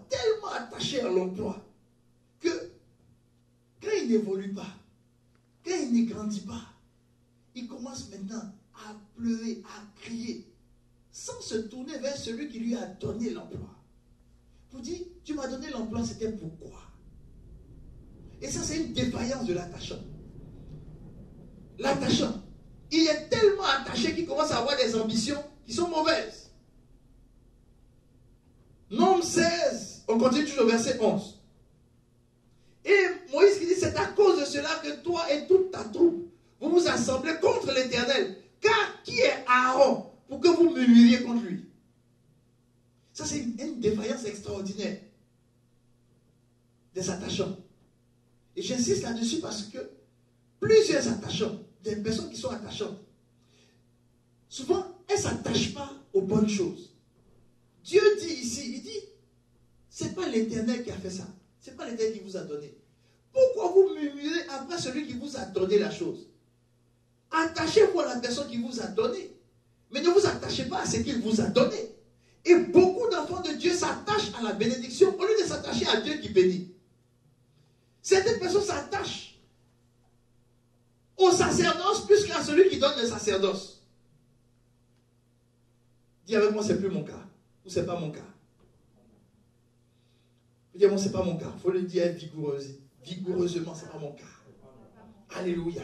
que quand il n'évolue pas, quand il ne grandit pas, il commence maintenant à pleurer, à crier, sans se tourner vers celui qui lui a donné l'emploi. Pour dire, tu m'as donné l'emploi, c'était pourquoi? Et ça, c'est une défaillance de l'attachant. L'attachant, il est tellement attaché qu'il commence à avoir des ambitions qui sont mauvaises. Deutéronome 16, on continue toujours au verset 11. Et Moïse qui dit, c'est à cause de cela que toi et toute ta troupe, vous vous assemblez contre l'Éternel. Car qui est Aaron pour que vous murmuriez contre lui? Ça, c'est une défaillance extraordinaire des attachants. Et j'insiste là-dessus parce que plusieurs attachants, des personnes qui sont attachantes, souvent, elles ne s'attachent pas aux bonnes choses. Dieu dit ici, il dit, ce n'est pas l'Éternel qui a fait ça. Ce n'est pas l'Éternel qui vous a donné. Pourquoi vous murmurez après celui qui vous a donné la chose? Attachez-vous à la personne qui vous a donné. Mais ne vous attachez pas à ce qu'il vous a donné. Et beaucoup d'enfants de Dieu s'attachent à la bénédiction au lieu de s'attacher à Dieu qui bénit. Certaines personnes s'attachent au sacerdoce plus qu'à celui qui donne le sacerdoce. Dis avec moi, c'est plus mon cas. Ou c'est pas mon cas. Dis moi, c'est pas mon cas. Il faut le dire vigoureusement, c'est pas mon cas. Alléluia.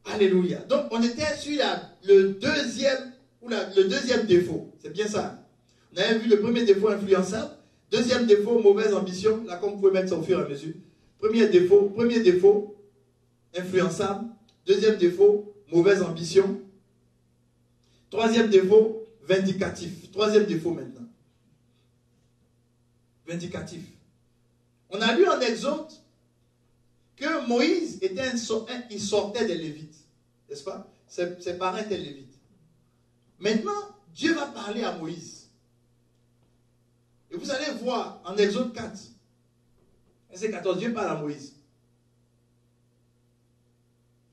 Alléluia. Donc, on était sur le deuxième défaut. C'est bien ça. On avait vu le premier défaut influençable. Deuxième défaut, mauvaise ambition. Là, comme vous pouvez mettre ça au fur et à mesure. Premier défaut, influençable. Deuxième défaut, mauvaise ambition. Troisième défaut, vindicatif. Troisième défaut maintenant. Vindicatif. On a lu en Exode que Moïse il sortait des Lévites. N'est-ce pas? Ses parents étaient Lévites. Maintenant, Dieu va parler à Moïse. Et vous allez voir en Exode 4, verset 14, Dieu parle à Moïse.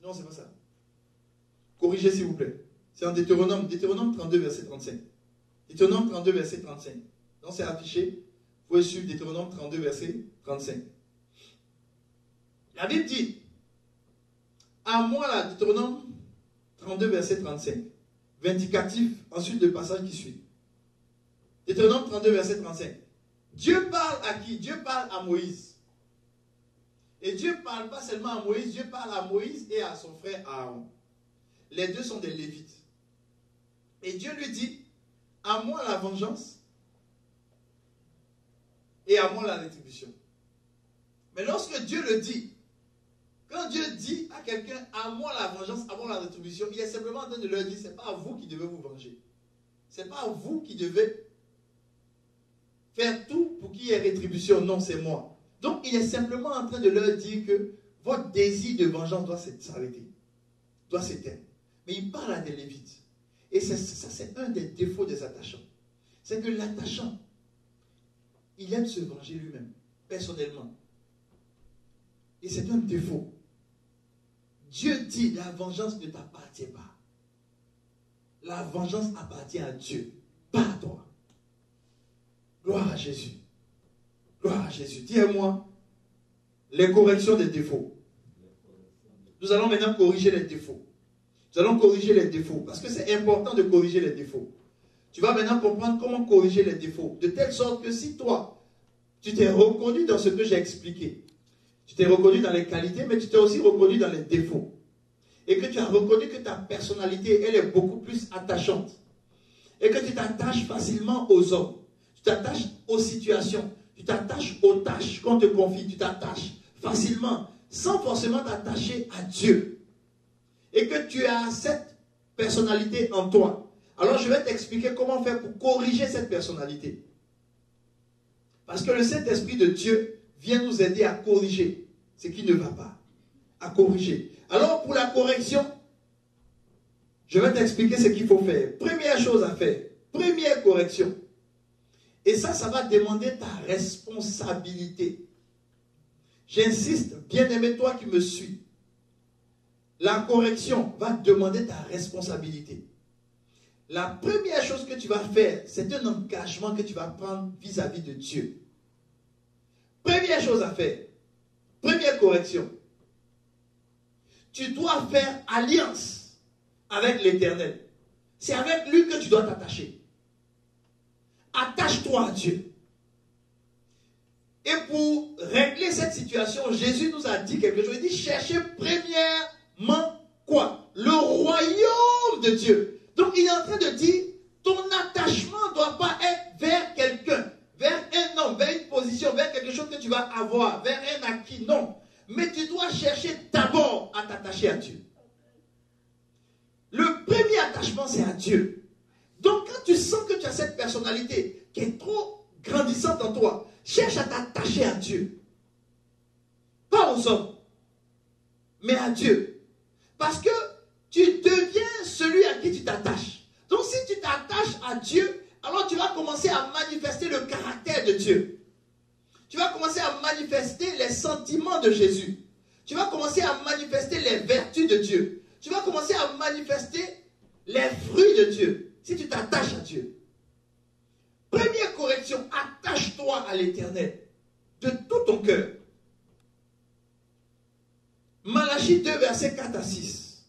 Non, c'est pas ça. Corrigez s'il vous plaît. C'est en Deutéronome 32, verset 35. Deutéronome 32, verset 35. Donc c'est affiché. Vous pouvez suivre Deutéronome 32, verset 35. La Bible dit, à moi là, Deutéronome 32, verset 35. Vindicatif, ensuite le passage qui suit. Deutéronome 32, verset 35. Dieu parle à qui? Dieu parle à Moïse. Et Dieu ne parle pas seulement à Moïse, Dieu parle à Moïse et à son frère Aaron. Les deux sont des Lévites. Et Dieu lui dit, à moi la vengeance et à moi la rétribution. Mais lorsque Dieu le dit, quand Dieu dit à quelqu'un, à moi la vengeance, à moi la rétribution, il est simplement en train de leur dire, ce n'est pas à vous qui devez vous venger. Ce n'est pas à vous qui devez faire tout pour qu'il y ait rétribution. Non, c'est moi. Donc, il est simplement en train de leur dire que votre désir de vengeance doit s'arrêter, doit s'éteindre. Mais il parle à des Lévites. Et ça, c'est un des défauts des attachants. C'est que l'attachant, il aime se venger lui-même, personnellement. Et c'est un défaut. Dieu dit, la vengeance ne t'appartient pas. La vengeance appartient à Dieu, pas à toi. Gloire à Jésus. Gloire à Jésus. Dis-moi, les corrections des défauts. Nous allons maintenant corriger les défauts. Nous allons corriger les défauts, parce que c'est important de corriger les défauts. Tu vas maintenant comprendre comment corriger les défauts, de telle sorte que si toi, tu t'es reconnu dans ce que j'ai expliqué, tu t'es reconnu dans les qualités, mais tu t'es aussi reconnu dans les défauts, et que tu as reconnu que ta personnalité, elle est beaucoup plus attachante, et que tu t'attaches facilement aux hommes, tu t'attaches aux situations, tu t'attaches aux tâches qu'on te confie, tu t'attaches facilement, sans forcément t'attacher à Dieu. Et que tu as cette personnalité en toi. Alors je vais t'expliquer comment faire pour corriger cette personnalité. Parce que le Saint-Esprit de Dieu vient nous aider à corriger ce qui ne va pas. À corriger. Alors pour la correction, je vais t'expliquer ce qu'il faut faire. Première chose à faire. Première correction. Et ça va demander ta responsabilité. J'insiste, bien-aimé, toi qui me suis. La correction va demander ta responsabilité. La première chose que tu vas faire, c'est un engagement que tu vas prendre vis-à-vis de Dieu. Première chose à faire. Première correction. Tu dois faire alliance avec l'Éternel. C'est avec lui que tu dois t'attacher. Attache-toi à Dieu. Et pour régler cette situation, Jésus nous a dit quelque chose. Il dit, cherchez premièrement quoi? Le royaume de Dieu. Donc il est en train de dire, ton attachement ne doit pas être vers quelqu'un. acquis, non. Mais tu dois chercher d'abord à t'attacher à Dieu. Le premier attachement, c'est à Dieu. Donc, quand tu sens que tu as cette personnalité qui est trop grandissante en toi, cherche à t'attacher à Dieu. Pas aux hommes, mais à Dieu. Parce que tu deviens celui à qui tu t'attaches. Donc, si tu t'attaches à Dieu, alors tu vas commencer à manifester le caractère de Dieu. Tu vas commencer à manifester les sentiments de Jésus. Tu vas commencer à manifester les vertus de Dieu. Tu vas commencer à manifester les fruits de Dieu. Si tu t'attaches à Dieu. Première correction, attache-toi à l'Éternel de tout ton cœur. Malachie 2, versets 4 à 6.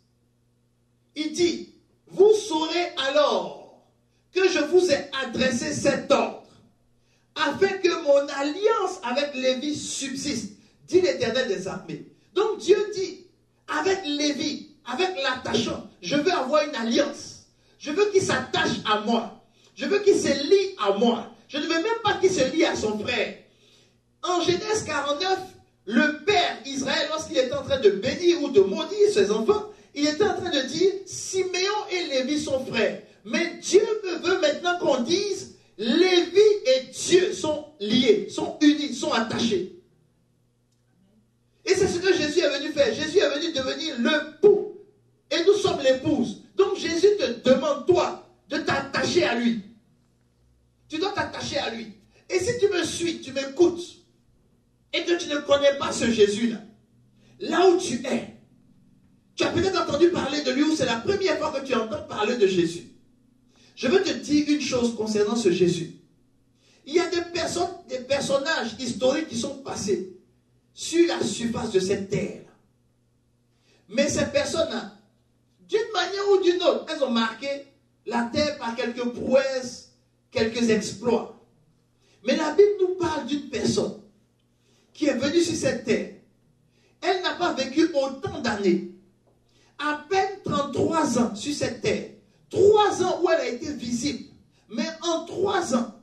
Il dit, vous saurez alors que je vous ai adressé cet ordre, afin que mon alliance avec Lévi subsiste, dit l'Éternel des armées. Donc Dieu dit, avec Lévi, avec l'attachant, je veux avoir une alliance. Je veux qu'il s'attache à moi. Je veux qu'il se lie à moi. Je ne veux même pas qu'il se lie à son frère. En Genèse 49, le père Israël, lorsqu'il était en train de bénir ou de maudire ses enfants, il était en train de dire, Siméon et Lévi sont frères. Mais Dieu veut maintenant qu'on dise, Lévi et Dieu sont liés, sont unis, sont attachés. Et c'est ce que Jésus est venu faire. Jésus est venu devenir l'époux. Et nous sommes l'épouse. Donc Jésus te demande, toi, de t'attacher à lui. Tu dois t'attacher à lui. Et si tu me suis, tu m'écoutes, et que tu ne connais pas ce Jésus-là, là où tu es, tu as peut-être entendu parler de lui, ou c'est la première fois que tu entends parler de Jésus. Je veux te dire une chose concernant ce Jésus. Il y a des personnes, des personnages historiques qui sont passés sur la surface de cette terre. Mais ces personnes-là, d'une manière ou d'une autre, elles ont marqué la terre par quelques prouesses, quelques exploits. Mais la Bible nous parle d'une personne qui est venue sur cette terre. Elle n'a pas vécu autant d'années. À peine 33 ans sur cette terre. 3 ans où elle a été visible. Mais en 3 ans,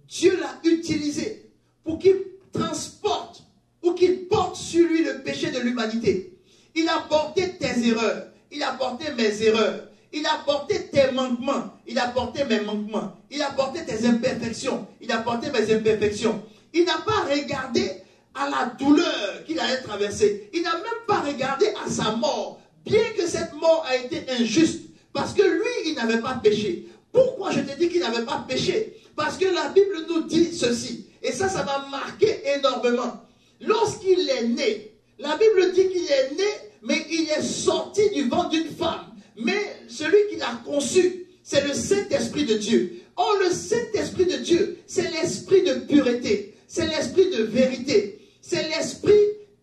Dieu l'a utilisée pour qu'il transporte ou qu'il porte sur lui le péché de l'humanité. Il a porté tes erreurs. Il a porté mes erreurs. Il a porté tes manquements. Il a porté mes manquements. Il a porté tes imperfections. Il a porté mes imperfections. Il n'a pas regardé à la douleur qu'il allait traverser. Il n'a même pas regardé à sa mort. Bien que cette mort a été injuste. Parce que lui, il n'avait pas péché. Pourquoi je te dis qu'il n'avait pas péché? Parce que la Bible nous dit ceci. Et ça m'a marqué énormément. Lorsqu'il est né, la Bible dit qu'il est né, mais il est sorti du ventre d'une femme. Mais celui qui l'a conçu, c'est le Saint-Esprit de Dieu. Or, le Saint-Esprit de Dieu, c'est l'esprit de pureté. C'est l'esprit de vérité. C'est l'esprit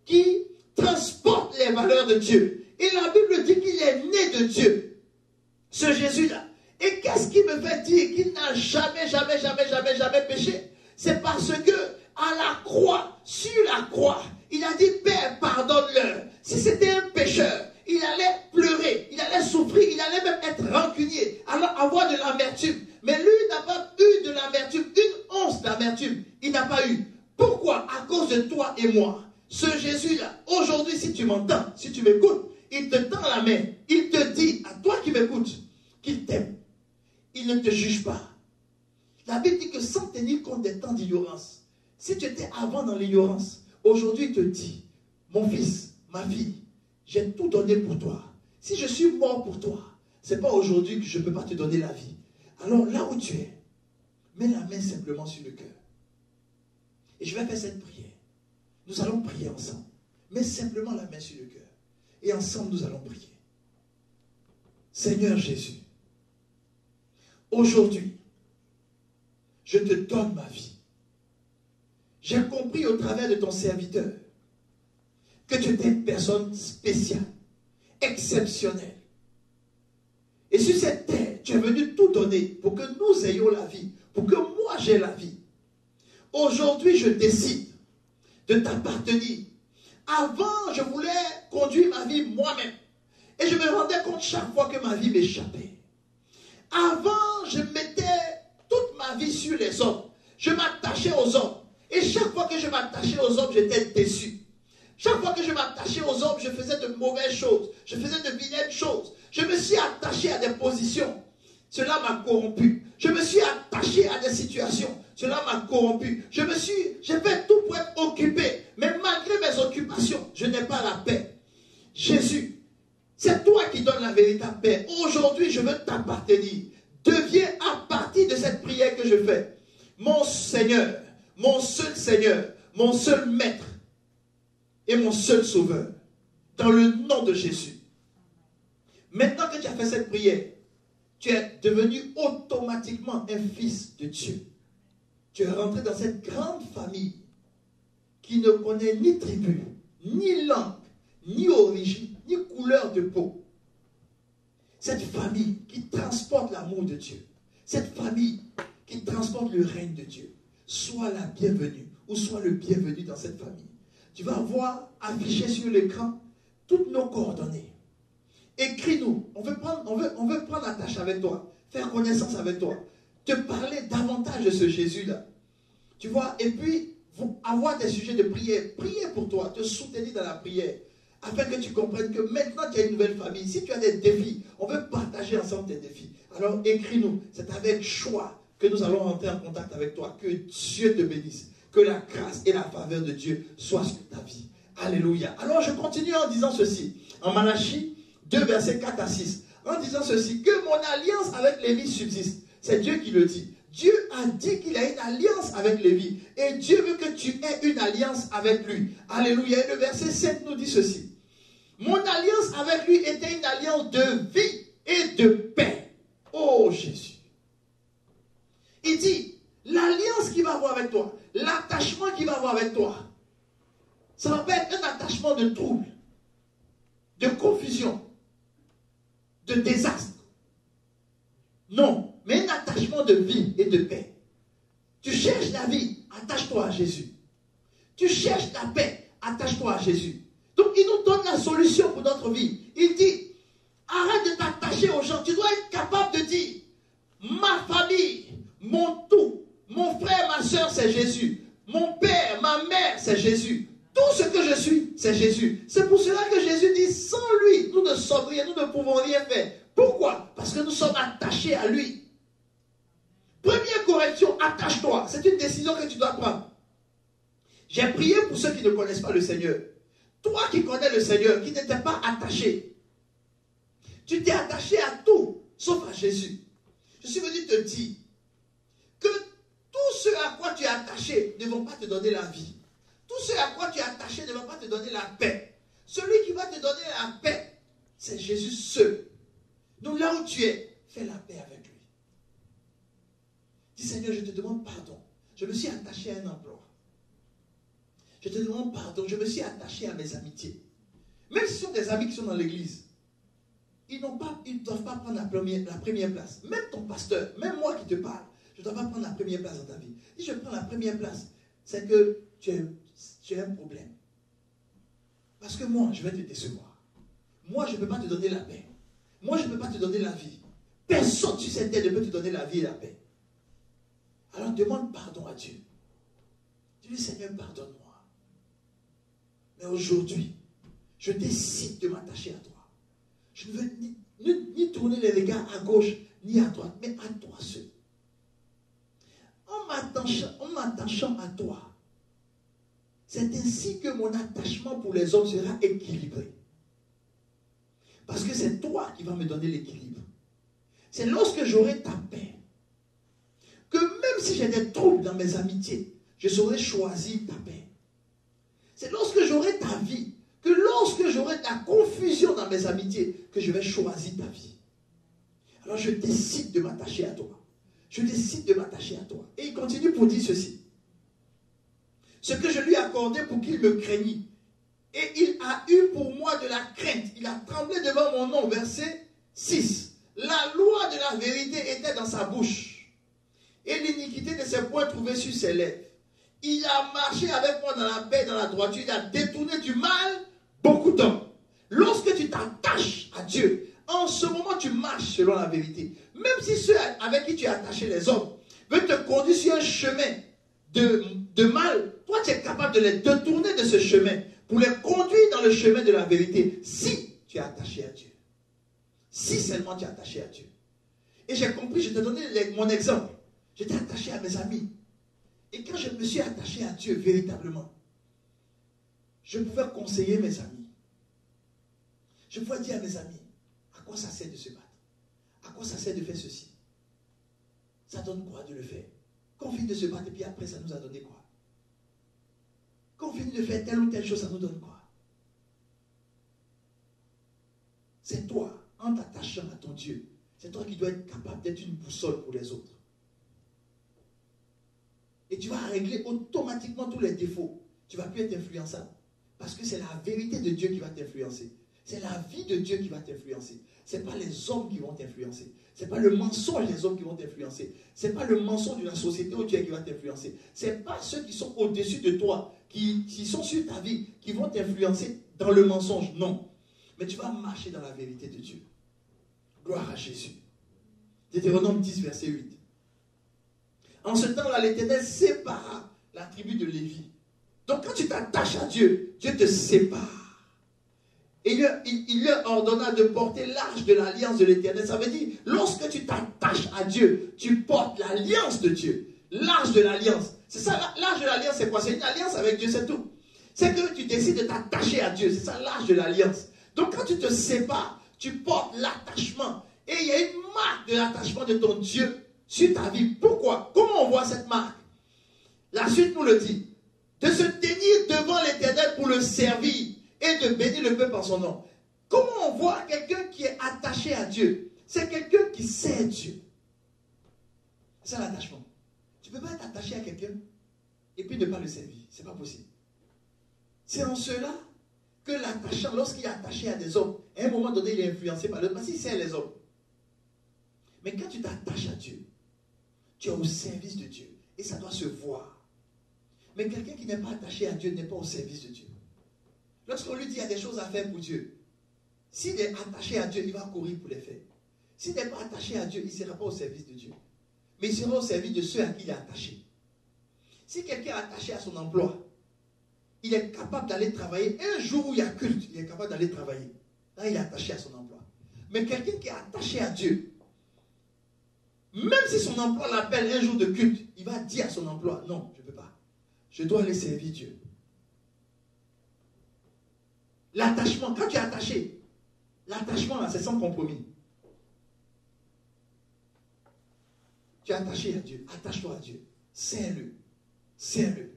qui transporte les valeurs de Dieu. Et la Bible dit qu'il est né de Dieu. Ce Jésus-là. Et qu'est-ce qui me fait dire qu'il n'a jamais péché? C'est parce que à la croix, sur la croix, il a dit, Père, pardonne-leur. Si c'était un pécheur, il allait pleurer, il allait souffrir, il allait même être rancunier, alors avoir de l'amertume. Mais lui n'a pas eu de l'amertume, une once d'amertume, il n'a pas eu. Pourquoi? À cause de toi et moi. Ce Jésus-là, aujourd'hui, si tu m'entends, si tu m'écoutes, il te tend la main, il te dit, à toi qui m'écoutes, qu'il t'aime. Il ne te juge pas. La Bible dit que sans tenir compte des temps d'ignorance, si tu étais avant dans l'ignorance, aujourd'hui il te dit, mon fils, ma fille, j'ai tout donné pour toi. Si je suis mort pour toi, ce n'est pas aujourd'hui que je ne peux pas te donner la vie. Alors là où tu es, mets la main simplement sur le cœur. Et je vais faire cette prière. Nous allons prier ensemble. Mets simplement la main sur le cœur. Et ensemble nous allons prier. Seigneur Jésus, aujourd'hui, je te donne ma vie. J'ai compris au travers de ton serviteur que tu étais une personne spéciale, exceptionnelle. Et sur cette terre, tu es venu tout donner pour que nous ayons la vie, pour que moi j'ai la vie. Aujourd'hui, je décide de t'appartenir. Avant, je voulais conduire ma vie moi-même. Et je me rendais compte chaque fois que ma vie m'échappait. Avant, je mettais toute ma vie sur les hommes. Je m'attachais aux hommes. Et chaque fois que je m'attachais aux hommes, j'étais déçu. Chaque fois que je m'attachais aux hommes, je faisais de mauvaises choses. Je faisais de vilaines choses. Je me suis attaché à des positions. Cela m'a corrompu. Je me suis attaché à des situations. Cela m'a corrompu. J'ai fait tout pour être occupé. Mais malgré mes occupations, je n'ai pas la paix. Jésus, c'est toi qui donnes la véritable paix. Aujourd'hui, je veux t'appartenir. Deviens à partir de cette prière que je fais mon Seigneur, mon seul Maître et mon seul Sauveur. Dans le nom de Jésus. Maintenant que tu as fait cette prière, tu es devenu automatiquement un fils de Dieu. Tu es rentré dans cette grande famille qui ne connaît ni tribu, ni langue, ni origine, ni couleur de peau. Cette famille qui transporte l'amour de Dieu. Cette famille qui transporte le règne de Dieu. Sois la bienvenue ou sois le bienvenu dans cette famille. Tu vas voir affiché sur l'écran toutes nos coordonnées. Écris-nous. On veut prendre attache avec toi. Faire connaissance avec toi. Te parler davantage de ce Jésus-là. Tu vois, et puis avoir des sujets de prière. Prier pour toi, te soutenir dans la prière. Afin que tu comprennes que maintenant tu as une nouvelle famille. Si tu as des défis, on veut partager ensemble tes défis. Alors écris-nous. C'est avec choix que nous allons rentrer en contact avec toi. Que Dieu te bénisse. Que la grâce et la faveur de Dieu soient sur ta vie. Alléluia. Alors je continue en disant ceci. En Malachie 2, versets 4 à 6. En disant ceci. Que mon alliance avec Lévi subsiste. C'est Dieu qui le dit. Dieu a dit qu'il a une alliance avec Lévi. Et Dieu veut que tu aies une alliance avec lui. Alléluia. Et le verset 7 nous dit ceci. Mon alliance avec lui était une alliance de vie et de paix. Oh Jésus. Il dit, l'alliance qu'il va avoir avec toi, l'attachement qu'il va avoir avec toi, ça va pas être un attachement de trouble, de confusion, de désastre. Non, mais un attachement de vie et de paix. Tu cherches la vie, attache-toi à Jésus. Tu cherches la paix, attache-toi à Jésus. Donc il nous donne la solution pour notre vie. Il dit, arrête de t'attacher aux gens. Tu dois être capable de dire, ma famille, mon tout, mon frère, ma soeur, c'est Jésus. Mon père, ma mère, c'est Jésus. Tout ce que je suis, c'est Jésus. C'est pour cela que Jésus dit, sans lui, nous ne sommes rien, nous ne pouvons rien faire. Pourquoi? Parce que nous sommes attachés à lui. Première correction, attache-toi. C'est une décision que tu dois prendre. J'ai prié pour ceux qui ne connaissent pas le Seigneur. Toi qui connais le Seigneur, qui n'étais pas attaché, tu t'es attaché à tout, sauf à Jésus. Je suis venu te dire que tout ce à quoi tu es attaché ne vont pas te donner la vie. Tout ce à quoi tu es attaché ne va pas te donner la paix. Celui qui va te donner la paix, c'est Jésus seul. Donc là où tu es, fais la paix avec lui. Dis Seigneur, je te demande pardon. Je me suis attaché à un emploi. Je te demande pardon, je me suis attaché à mes amitiés. Même si ce sont des amis qui sont dans l'église, ils ne doivent pas prendre la première place. Même ton pasteur, même moi qui te parle, je ne dois pas prendre la première place dans ta vie. Si je prends la première place, c'est que tu as un problème. Parce que moi, je vais te décevoir. Moi, je ne peux pas te donner la paix. Moi, je ne peux pas te donner la vie. Personne sur cette terre ne peut te donner la vie et la paix. Alors demande pardon à Dieu. Dis-lui, Seigneur, pardonne-moi. Mais aujourd'hui, je décide de m'attacher à toi. Je ne veux ni tourner les regards à gauche ni à droite, mais à toi seul. En m'attachant à toi, c'est ainsi que mon attachement pour les hommes sera équilibré. Parce que c'est toi qui vas me donner l'équilibre. C'est lorsque j'aurai ta paix, que même si j'ai des troubles dans mes amitiés, je saurai choisir ta paix. C'est lorsque j'aurai ta vie, que lorsque j'aurai de la confusion dans mes amitiés, que je vais choisir ta vie. Alors je décide de m'attacher à toi. Je décide de m'attacher à toi. Et il continue pour dire ceci. Ce que je lui ai accordé pour qu'il me craignît. Et il a eu pour moi de la crainte. Il a tremblé devant mon nom. Verset 6. La loi de la vérité était dans sa bouche. Et l'iniquité de ses poings trouvée sur ses lèvres. Il a marché avec moi dans la paix, dans la droiture. Il a détourné du mal beaucoup d'hommes. Lorsque tu t'attaches à Dieu, en ce moment tu marches selon la vérité. Même si ceux avec qui tu es attaché, les hommes, veulent te conduire sur un chemin de mal, toi tu es capable de les détourner de ce chemin pour les conduire dans le chemin de la vérité, si tu es attaché à Dieu. Si seulement tu es attaché à Dieu. Et j'ai compris, je te donnais mon exemple. J'étais attaché à mes amis. Et quand je me suis attaché à Dieu véritablement, je pouvais conseiller mes amis. Je pouvais dire à mes amis, à quoi ça sert de se battre? À quoi ça sert de faire ceci? Ça donne quoi de le faire? Quand on finit de se battre et puis après ça nous a donné quoi? Quand on finit de faire telle ou telle chose, ça nous donne quoi? C'est toi, en t'attachant à ton Dieu, c'est toi qui dois être capable d'être une boussole pour les autres. Et tu vas régler automatiquement tous les défauts. Tu ne vas plus être influençable. Parce que c'est la vérité de Dieu qui va t'influencer. C'est la vie de Dieu qui va t'influencer. Ce n'est pas les hommes qui vont t'influencer. Ce n'est pas le mensonge des hommes qui vont t'influencer. Ce n'est pas le mensonge de la société où tu es qui va t'influencer. Ce n'est pas ceux qui sont au-dessus de toi, qui sont sur ta vie, qui vont t'influencer dans le mensonge. Non. Mais tu vas marcher dans la vérité de Dieu. Gloire à Jésus. Deutéronome 10, verset 8. En ce temps-là, l'Éternel sépara la tribu de Lévi. Donc quand tu t'attaches à Dieu, Dieu te sépare. Et il leur ordonna de porter l'arche de l'alliance de l'Éternel. Ça veut dire, lorsque tu t'attaches à Dieu, tu portes l'alliance de Dieu. L'arche de l'alliance. C'est ça, l'arche de l'alliance, c'est quoi? C'est une alliance avec Dieu, c'est tout. C'est que tu décides de t'attacher à Dieu. C'est ça, l'arche de l'alliance. Donc quand tu te sépares, tu portes l'attachement. Et il y a une marque de l'attachement de ton Dieu sur ta vie. Pourquoi? Comment on voit cette marque? La suite nous le dit. De se tenir devant l'Éternel pour le servir et de bénir le peuple en son nom. Comment on voit quelqu'un qui est attaché à Dieu? C'est quelqu'un qui sait Dieu. C'est ça l'attachement. Tu ne peux pas être attaché à quelqu'un et puis ne pas le servir. Ce n'est pas possible. C'est en cela que l'attachant, lorsqu'il est attaché à des hommes, à un moment donné, il est influencé par l'autre, parce qu'il sert les hommes. Mais quand tu t'attaches à Dieu, tu es au service de Dieu. Et ça doit se voir. Mais quelqu'un qui n'est pas attaché à Dieu n'est pas au service de Dieu. Lorsqu'on lui dit qu'il y a des choses à faire pour Dieu, s'il est attaché à Dieu, il va courir pour les faire. S'il n'est pas attaché à Dieu, il ne sera pas au service de Dieu. Mais il sera au service de ceux à qui il est attaché. Si quelqu'un est attaché à son emploi, il est capable d'aller travailler. Un jour où il y a culte, il est capable d'aller travailler. Là, il est attaché à son emploi. Mais quelqu'un qui est attaché à Dieu, même si son emploi l'appelle un jour de culte, il va dire à son emploi, non, je ne peux pas. Je dois aller servir Dieu. L'attachement, quand tu es attaché, l'attachement là, c'est sans compromis. Tu es attaché à Dieu, attache-toi à Dieu. Sers-le, sers-le,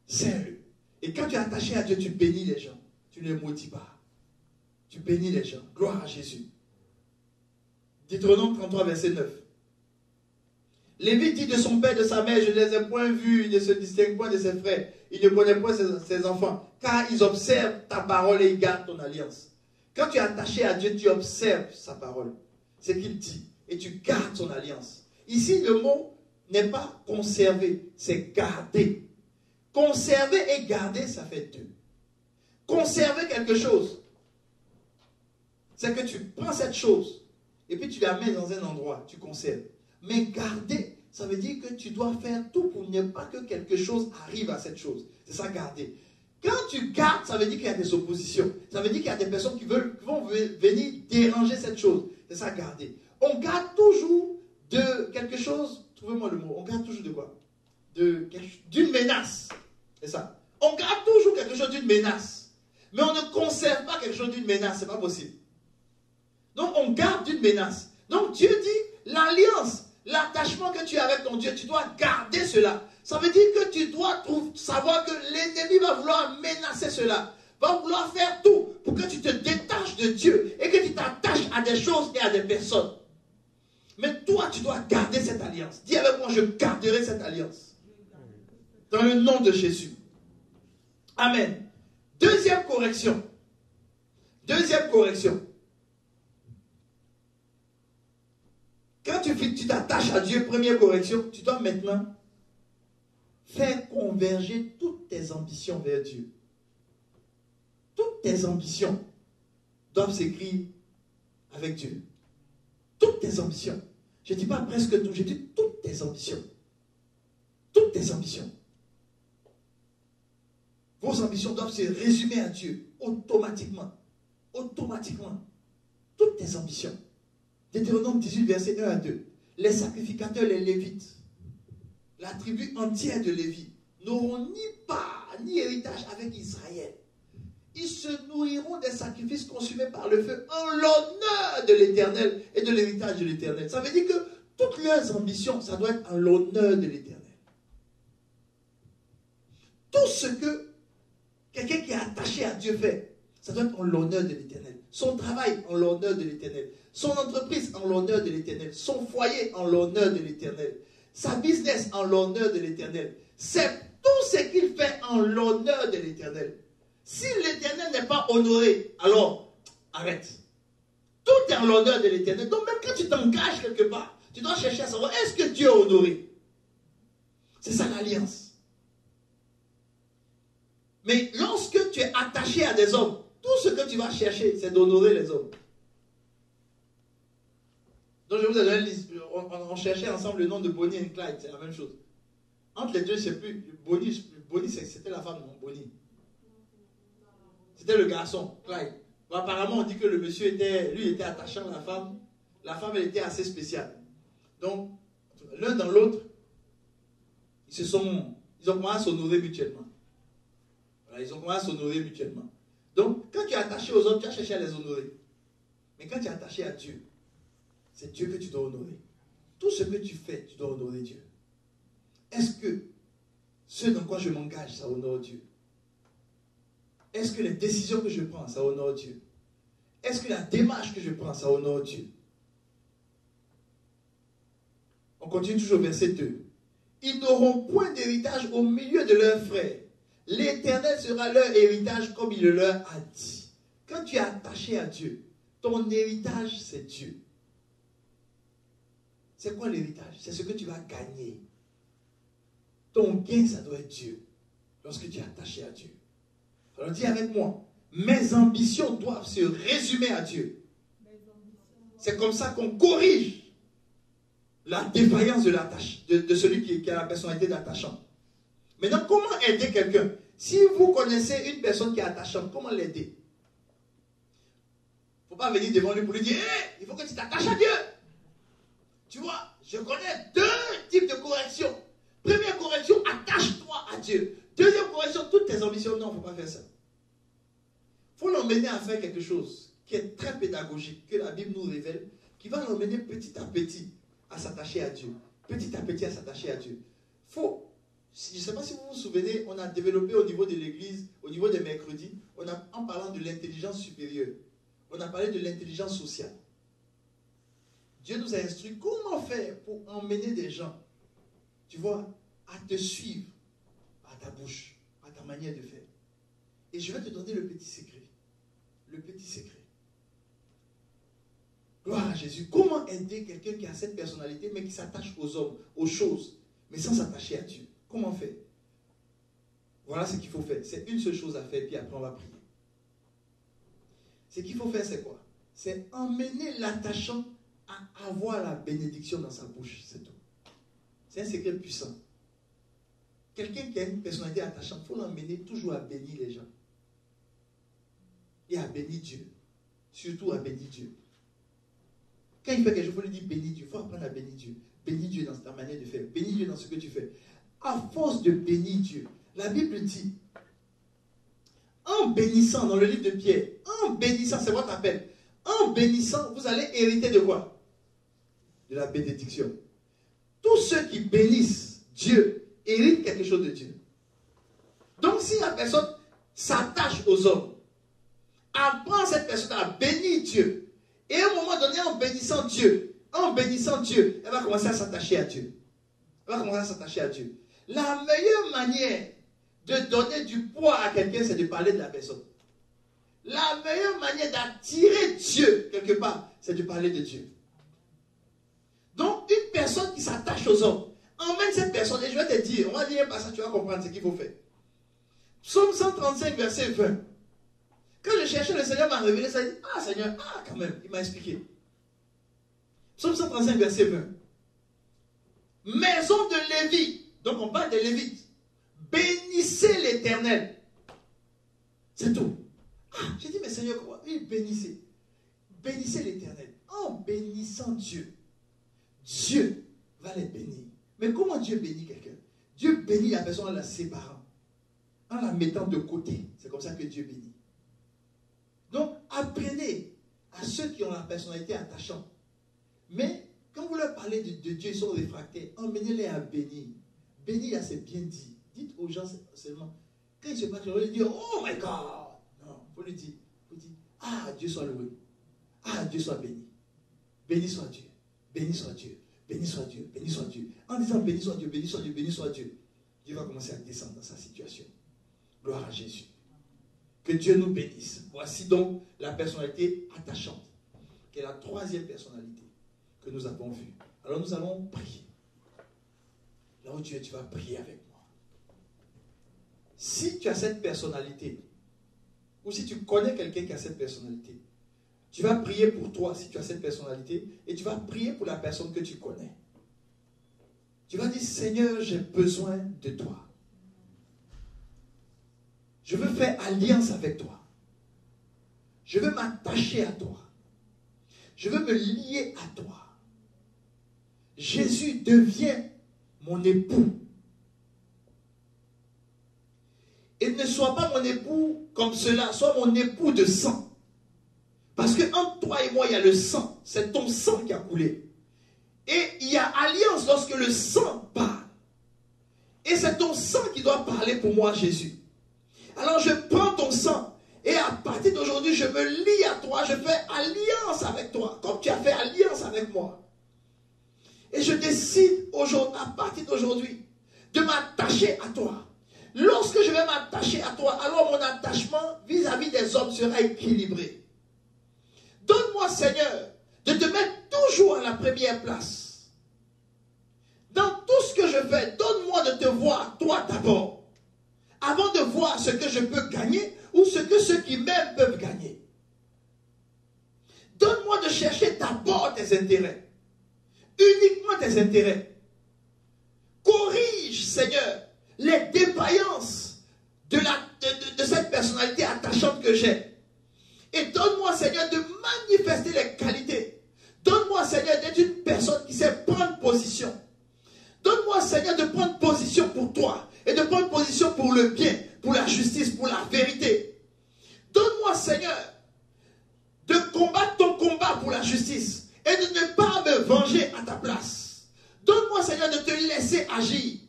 sers-le. Et quand tu es attaché à Dieu, tu bénis les gens. Tu ne les maudis pas. Tu bénis les gens. Gloire à Jésus. Deutéronome 33, verset 9. Lévi dit de son père et de sa mère, je ne les ai point vus, il ne se distingue point de ses frères, il ne connaît point ses enfants, car ils observent ta parole et ils gardent ton alliance. Quand tu es attaché à Dieu, tu observes sa parole, ce qu'il dit, et tu gardes son alliance. Ici, le mot n'est pas conserver, c'est garder. Conserver et garder, ça fait deux. Conserver quelque chose, c'est que tu prends cette chose, et puis tu la mets dans un endroit, tu conserves. Mais garder, ça veut dire que tu dois faire tout pour ne pas que quelque chose arrive à cette chose. C'est ça, garder. Quand tu gardes, ça veut dire qu'il y a des oppositions. Ça veut dire qu'il y a des personnes qui vont venir déranger cette chose. C'est ça, garder. On garde toujours de quelque chose, trouvez-moi le mot, on garde toujours de quoi? D'une menace. C'est ça. On garde toujours quelque chose d'une menace. Mais on ne conserve pas quelque chose d'une menace, c'est pas possible. Donc on garde d'une menace. Donc Dieu dit, l'alliance, l'attachement que tu as avec ton Dieu, tu dois garder cela. Ça veut dire que tu dois savoir que l'ennemi va vouloir menacer cela. Va vouloir faire tout pour que tu te détaches de Dieu et que tu t'attaches à des choses et à des personnes. Mais toi, tu dois garder cette alliance. Dis avec moi, je garderai cette alliance. Dans le nom de Jésus. Amen. Deuxième correction. Deuxième correction. Quand tu t'attaches à Dieu, première correction, tu dois maintenant faire converger toutes tes ambitions vers Dieu. Toutes tes ambitions doivent s'écrire avec Dieu. Toutes tes ambitions. Je ne dis pas presque tout, je dis toutes tes ambitions. Toutes tes ambitions. Vos ambitions doivent se résumer à Dieu automatiquement. Automatiquement. Toutes tes ambitions. Deutéronome 18, verset 1 à 2. Les sacrificateurs, les Lévites, la tribu entière de Lévi, n'auront ni part ni héritage avec Israël. Ils se nourriront des sacrifices consumés par le feu en l'honneur de l'Éternel et de l'héritage de l'Éternel. Ça veut dire que toutes leurs ambitions, ça doit être en l'honneur de l'Éternel. Tout ce que quelqu'un qui est attaché à Dieu fait, ça doit être en l'honneur de l'Éternel. Son travail en l'honneur de l'Éternel. Son entreprise en l'honneur de l'Éternel. Son foyer en l'honneur de l'Éternel. Sa business en l'honneur de l'Éternel. C'est tout ce qu'il fait en l'honneur de l'Éternel. Si l'Éternel n'est pas honoré, alors arrête. Tout est en l'honneur de l'Éternel. Donc même quand tu t'engages quelque part, tu dois chercher à savoir, est-ce que Dieu est honoré? C'est ça l'alliance. Mais lorsque tu es attaché à des hommes, tout ce que tu vas chercher, c'est d'honorer les hommes. Donc je vous ai donné une liste. On cherchait ensemble le nom de Bonnie et Clyde, c'est la même chose. Entre les deux, je ne sais plus. Bonnie, c'était la femme, non, Bonnie. C'était le garçon, Clyde. Bon, apparemment, on dit que le monsieur était attachant à la femme. La femme, elle était assez spéciale. Donc, l'un dans l'autre, ils ont commencé à s'honorer mutuellement. Voilà, ils ont commencé à s'honorer mutuellement. Donc, quand tu es attaché aux autres, tu as cherché à les honorer. Mais quand tu es attaché à Dieu, c'est Dieu que tu dois honorer. Tout ce que tu fais, tu dois honorer Dieu. Est-ce que ce dans quoi je m'engage, ça honore Dieu? Est-ce que les décisions que je prends, ça honore Dieu? Est-ce que la démarche que je prends, ça honore Dieu? On continue toujours au verset 2. Ils n'auront point d'héritage au milieu de leurs frères. L'Éternel sera leur héritage comme il le leur a dit. Quand tu es attaché à Dieu, ton héritage, c'est Dieu. C'est quoi l'héritage? C'est ce que tu vas gagner. Ton gain, ça doit être Dieu. Lorsque tu es attaché à Dieu. Alors dis avec moi, mes ambitions doivent se résumer à Dieu. C'est comme ça qu'on corrige la défaillance de celui qui a la personnalité d'attachant. Maintenant, comment aider quelqu'un? Si vous connaissez une personne qui est attachante, comment l'aider? Il ne faut pas venir devant lui pour lui dire, hey, il faut que tu t'attaches à Dieu. Tu vois, je connais deux types de correction. Première correction, attache-toi à Dieu. Deuxième correction, toutes tes ambitions. Non, il ne faut pas faire ça. Il faut l'emmener à faire quelque chose qui est très pédagogique, que la Bible nous révèle, qui va l'emmener petit à petit à s'attacher à Dieu. Petit à petit à s'attacher à Dieu. Je ne sais pas si vous vous souvenez, on a développé au niveau de l'église, au niveau des mercredis, en parlant de l'intelligence supérieure, on a parlé de l'intelligence sociale. Dieu nous a instruit comment faire pour emmener des gens, tu vois, à te suivre à ta bouche, à ta manière de faire. Et je vais te donner le petit secret. Le petit secret. Gloire à Jésus. Comment aider quelqu'un qui a cette personnalité, mais qui s'attache aux hommes, aux choses, mais sans s'attacher à Dieu? Comment faire? Voilà ce qu'il faut faire. C'est une seule chose à faire, puis après on va prier. Ce qu'il faut faire, c'est quoi? C'est emmener l'attachant à avoir la bénédiction dans sa bouche, c'est tout. C'est un secret puissant. Quelqu'un qui a une personnalité attachante, il faut l'emmener toujours à bénir les gens. Et à bénir Dieu. Surtout à bénir Dieu. Quand il fait quelque chose, il faut lui dire bénis Dieu. Il faut apprendre à bénir Dieu. Bénis Dieu dans ta manière de faire. Bénis Dieu dans ce que tu fais. À force de bénir Dieu, la Bible dit, en bénissant, dans le livre de Pierre, en bénissant, c'est votre appel. En bénissant, vous allez hériter de quoi? De la bénédiction. Tous ceux qui bénissent Dieu héritent quelque chose de Dieu. Donc si la personne s'attache aux hommes, apprend cette personne à bénir Dieu, et à un moment donné, en bénissant Dieu, elle va commencer à s'attacher à Dieu. Elle va commencer à s'attacher à Dieu. La meilleure manière de donner du poids à quelqu'un, c'est de parler de la personne. La meilleure manière d'attirer Dieu quelque part, c'est de parler de Dieu. Donc, une personne qui s'attache aux hommes, emmène cette personne, et je vais te dire, on va lire un passage, tu vas comprendre ce qu'il faut faire. Psaume 135, verset 20. Quand je cherchais, le Seigneur m'a révélé ça, il dit, ah Seigneur, ah quand même, il m'a expliqué. Psaume 135, verset 20. Maison de Lévi, donc on parle des Lévites, bénissez l'Éternel. C'est tout. Ah, j'ai dit, mais Seigneur, comment? Oui, bénissez. Bénissez l'Éternel. En bénissant Dieu, Dieu va les bénir. Mais comment Dieu bénit quelqu'un? Dieu bénit la personne en la séparant, en la mettant de côté. C'est comme ça que Dieu bénit. Donc, apprenez à ceux qui ont la personnalité attachante. Mais, quand vous leur parlez de Dieu, ils sont réfractaires. Emmenez-les à bénir. Bénir, là, c'est bien dit. Dites aux gens seulement. Quand ils se battent, ils disent, oh my God. Non, il faut lui dire. Ah, Dieu soit loué. Ah, Dieu soit béni. Béni soit Dieu. Béni soit Dieu. Béni soit Dieu. Béni soit Dieu. En disant béni soit Dieu, béni soit Dieu, béni soit Dieu, Dieu va commencer à descendre dans sa situation. Gloire à Jésus. Que Dieu nous bénisse. Voici donc la personnalité attachante, qui est la troisième personnalité que nous avons vue. Alors nous allons prier. Là où tu es, tu vas prier avec moi. Si tu as cette personnalité, ou si tu connais quelqu'un qui a cette personnalité, tu vas prier pour toi si tu as cette personnalité, et tu vas prier pour la personne que tu connais. Tu vas dire, Seigneur, j'ai besoin de toi. Je veux faire alliance avec toi. Je veux m'attacher à toi. Je veux me lier à toi. Jésus devient mon époux. Et ne sois pas mon époux comme cela, sois mon époux de sang. Parce que entre toi et moi, il y a le sang. C'est ton sang qui a coulé. Et il y a alliance lorsque le sang parle. Et c'est ton sang qui doit parler pour moi, Jésus. Alors je prends ton sang. Et à partir d'aujourd'hui, je me lie à toi. Je fais alliance avec toi. Comme tu as fait alliance avec moi. Et je décide à partir d'aujourd'hui de m'attacher à toi. Lorsque je vais m'attacher à toi, alors mon attachement vis-à-vis des hommes sera équilibré. Donne-moi, Seigneur, de te mettre toujours à la première place. Dans tout ce que je fais, donne-moi de te voir toi d'abord. Avant de voir ce que je peux gagner ou ce que ceux qui m'aiment peuvent gagner. Donne-moi de chercher d'abord tes intérêts. Uniquement tes intérêts. Corrige, Seigneur, les défaillances de cette personnalité attachante que j'ai. Et donne-moi, Seigneur, de manifester les qualités. Donne-moi, Seigneur, d'être une personne qui sait prendre position. Donne-moi, Seigneur, de prendre position pour toi. Et de prendre position pour le bien, pour la justice, pour la vérité. Donne-moi, Seigneur, de combattre ton combat pour la justice. Et de ne pas me venger à ta place. Donne-moi, Seigneur, de te laisser agir.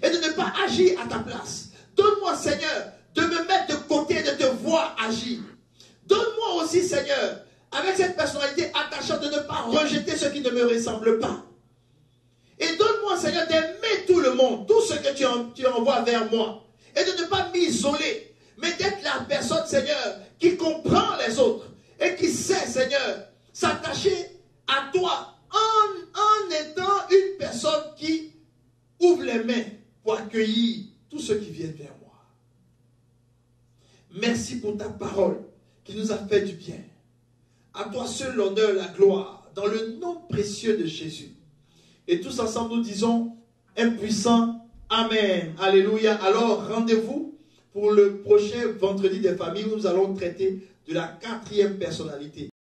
Et de ne pas agir à ta place. Donne-moi, Seigneur, de me mettre de côté et de te voir agir. Donne-moi aussi, Seigneur, avec cette personnalité attachante, de ne pas rejeter ce qui ne me ressemble pas. Et donne-moi, Seigneur, d'aimer tout le monde, tout ce que tu envoies vers moi. Et de ne pas m'isoler, mais d'être la personne, Seigneur, qui comprend les autres. Et qui sait, Seigneur, s'attacher à toi en étant une personne qui ouvre les mains pour accueillir tous ceux qui viennent vers moi. Merci pour ta parole qui nous a fait du bien. À toi seul l'honneur, la gloire, dans le nom précieux de Jésus. Et tous ensemble nous disons un puissant Amen. Alléluia. Alors rendez-vous pour le prochain vendredi des familles où nous allons traiter de la 4e personnalité.